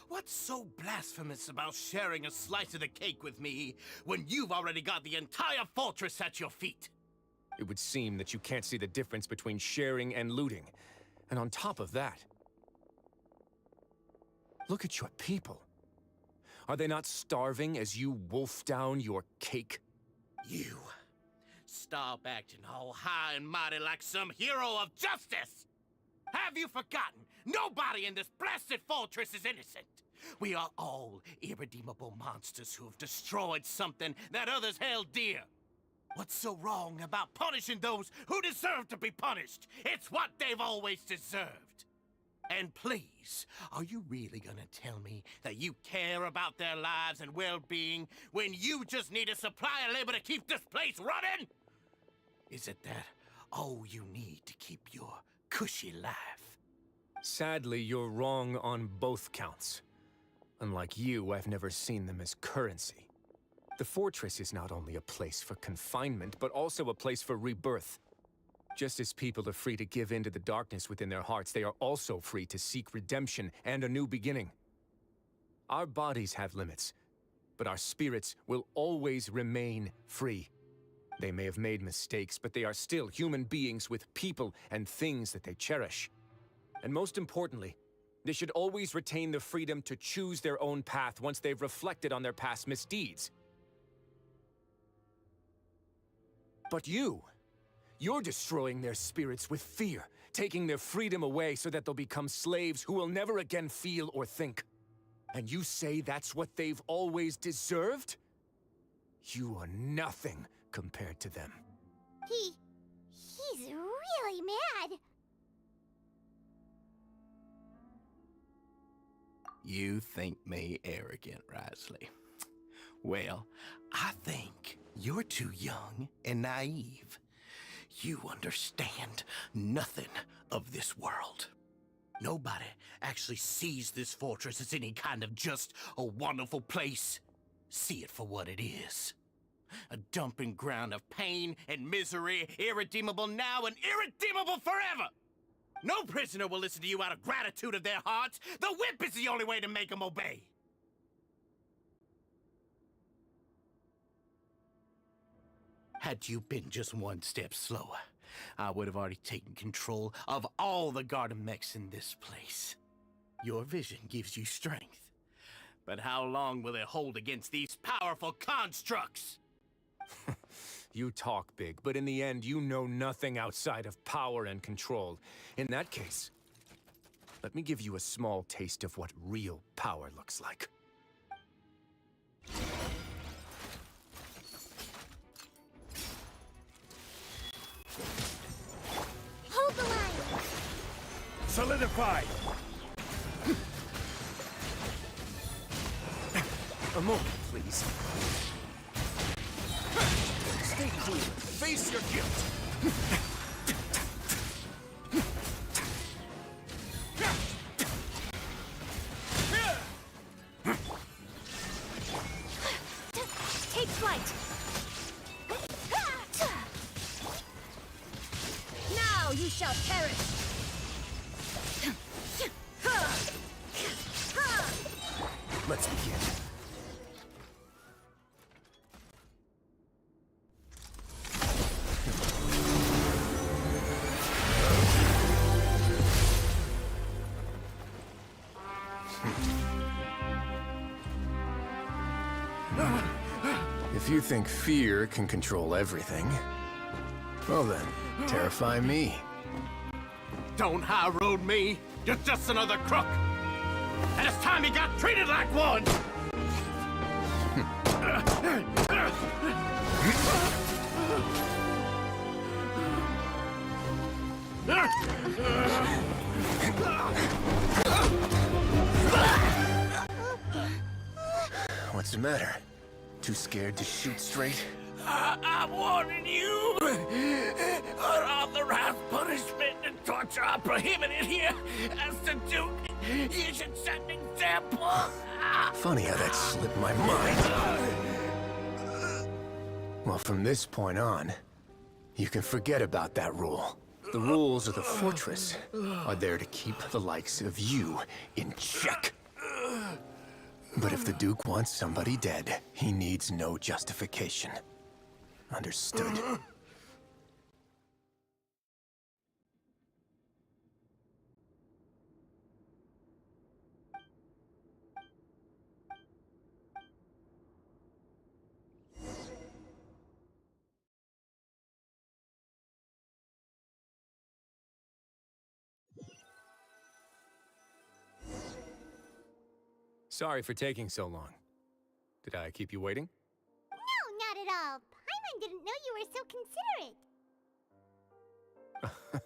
What's so blasphemous about sharing a slice of the cake with me when you've already got the entire fortress at your feet? It would seem that you can't see the difference between sharing and looting. And on top of that, look at your people. Are they not starving as you wolf down your cake? You. Stop acting all high and mighty like some hero of justice! Have you forgotten? Nobody in this blasted fortress is innocent. We are all irredeemable monsters who have destroyed something that others held dear. What's so wrong about punishing those who deserve to be punished? It's what they've always deserved. And please, are you really gonna tell me that you care about their lives and well-being when you just need a supply of labor to keep this place running? Is it that all you need to keep your cushy life? Sadly, you're wrong on both counts. Unlike you, I've never seen them as currency. The fortress is not only a place for confinement, but also a place for rebirth. Just as people are free to give in to the darkness within their hearts, they are also free to seek redemption and a new beginning. Our bodies have limits, but our spirits will always remain free. They may have made mistakes, but they are still human beings with people and things that they cherish. And most importantly, they should always retain the freedom to choose their own path once they've reflected on their past misdeeds. But you're destroying their spirits with fear, taking their freedom away so that they'll become slaves who will never again feel or think. And you say that's what they've always deserved? You are nothing compared to them. He's really mad. You think me arrogant, Risley. Well, I think you're too young and naive. You understand nothing of this world. Nobody actually sees this fortress as any kind of just a wonderful place. See it for what it is. A dumping ground of pain and misery, irredeemable now and irredeemable forever! No prisoner will listen to you out of gratitude of their hearts. The whip is the only way to make them obey. Had you been just one step slower, I would have already taken control of all the garden mechs in this place. Your vision gives you strength. But how long will it hold against these powerful constructs? You talk big, but in the end, you know nothing outside of power and control. In that case, let me give you a small taste of what real power looks like. Hold the line! Solidify! A moment, please. Stay cool. Face your guilt. Take flight! Now you shall perish! Let's begin. If you think fear can control everything, well then, terrify me. Don't high road me! You're just another crook! And it's time you got treated like one! What's the matter? Too scared to shoot straight? I'm warning you! Unauthorized punishment and torture are prohibited here! As the Duke, you should set an example! Funny how that slipped my mind. Well, from this point on, you can forget about that rule. The rules of the fortress are there to keep the likes of you in check. But if the Duke wants somebody dead, he needs no justification. Understood. Sorry for taking so long. Did I keep you waiting? No, not at all. Paimon didn't know you were so considerate.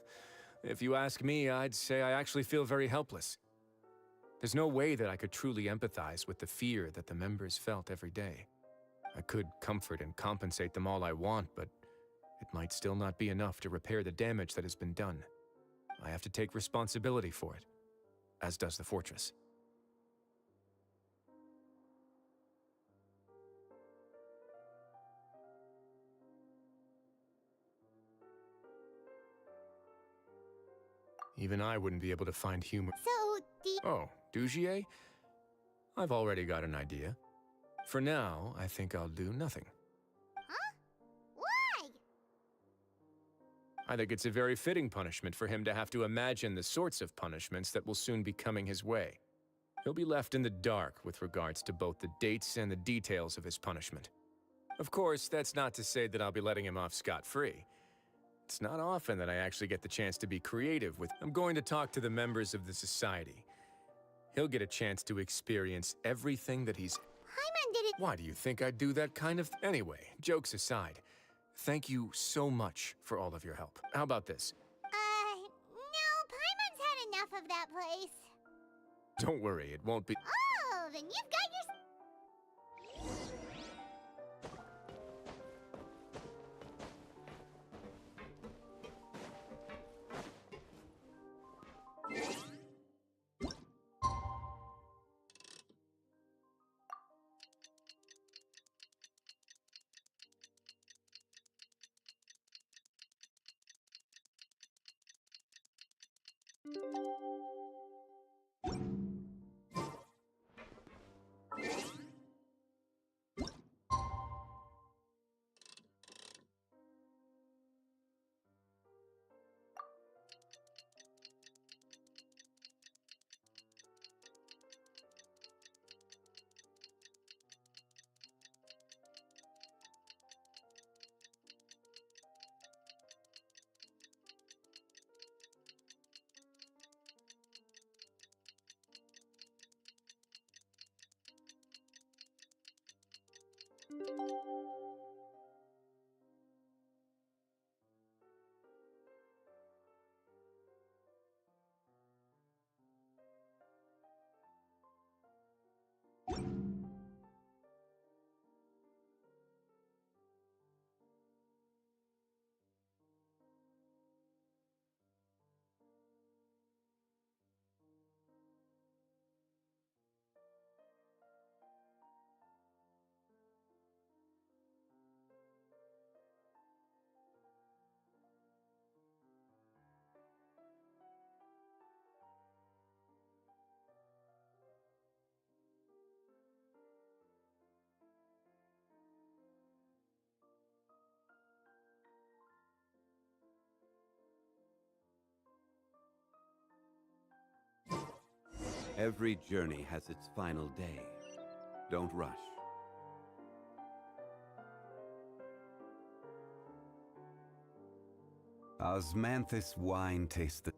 If you ask me, I'd say I actually feel very helpless. There's no way that I could truly empathize with the fear that the members felt every day. I could comfort and compensate them all I want, but it might still not be enough to repair the damage that has been done. I have to take responsibility for it, as does the fortress. Even I wouldn't be able to find humor. Oh, Dugier? I've already got an idea. For now, I think I'll do nothing. Huh? Why? I think it's a very fitting punishment for him to have to imagine the sorts of punishments that will soon be coming his way. He'll be left in the dark with regards to both the dates and the details of his punishment. Of course, that's not to say that I'll be letting him off scot-free. It's not often that I actually get the chance to be creative with. I'm going to talk to the members of the society. He'll get a chance to experience everything that he's... Paimon did it... Why do you think I'd do that kind of... Anyway, jokes aside, thank you so much for all of your help. How about this? No, Paimon's had enough of that place. Don't worry, it won't be... Oh, then you've got your... Every journey has its final day. Don't rush. Osmanthus wine tastes the...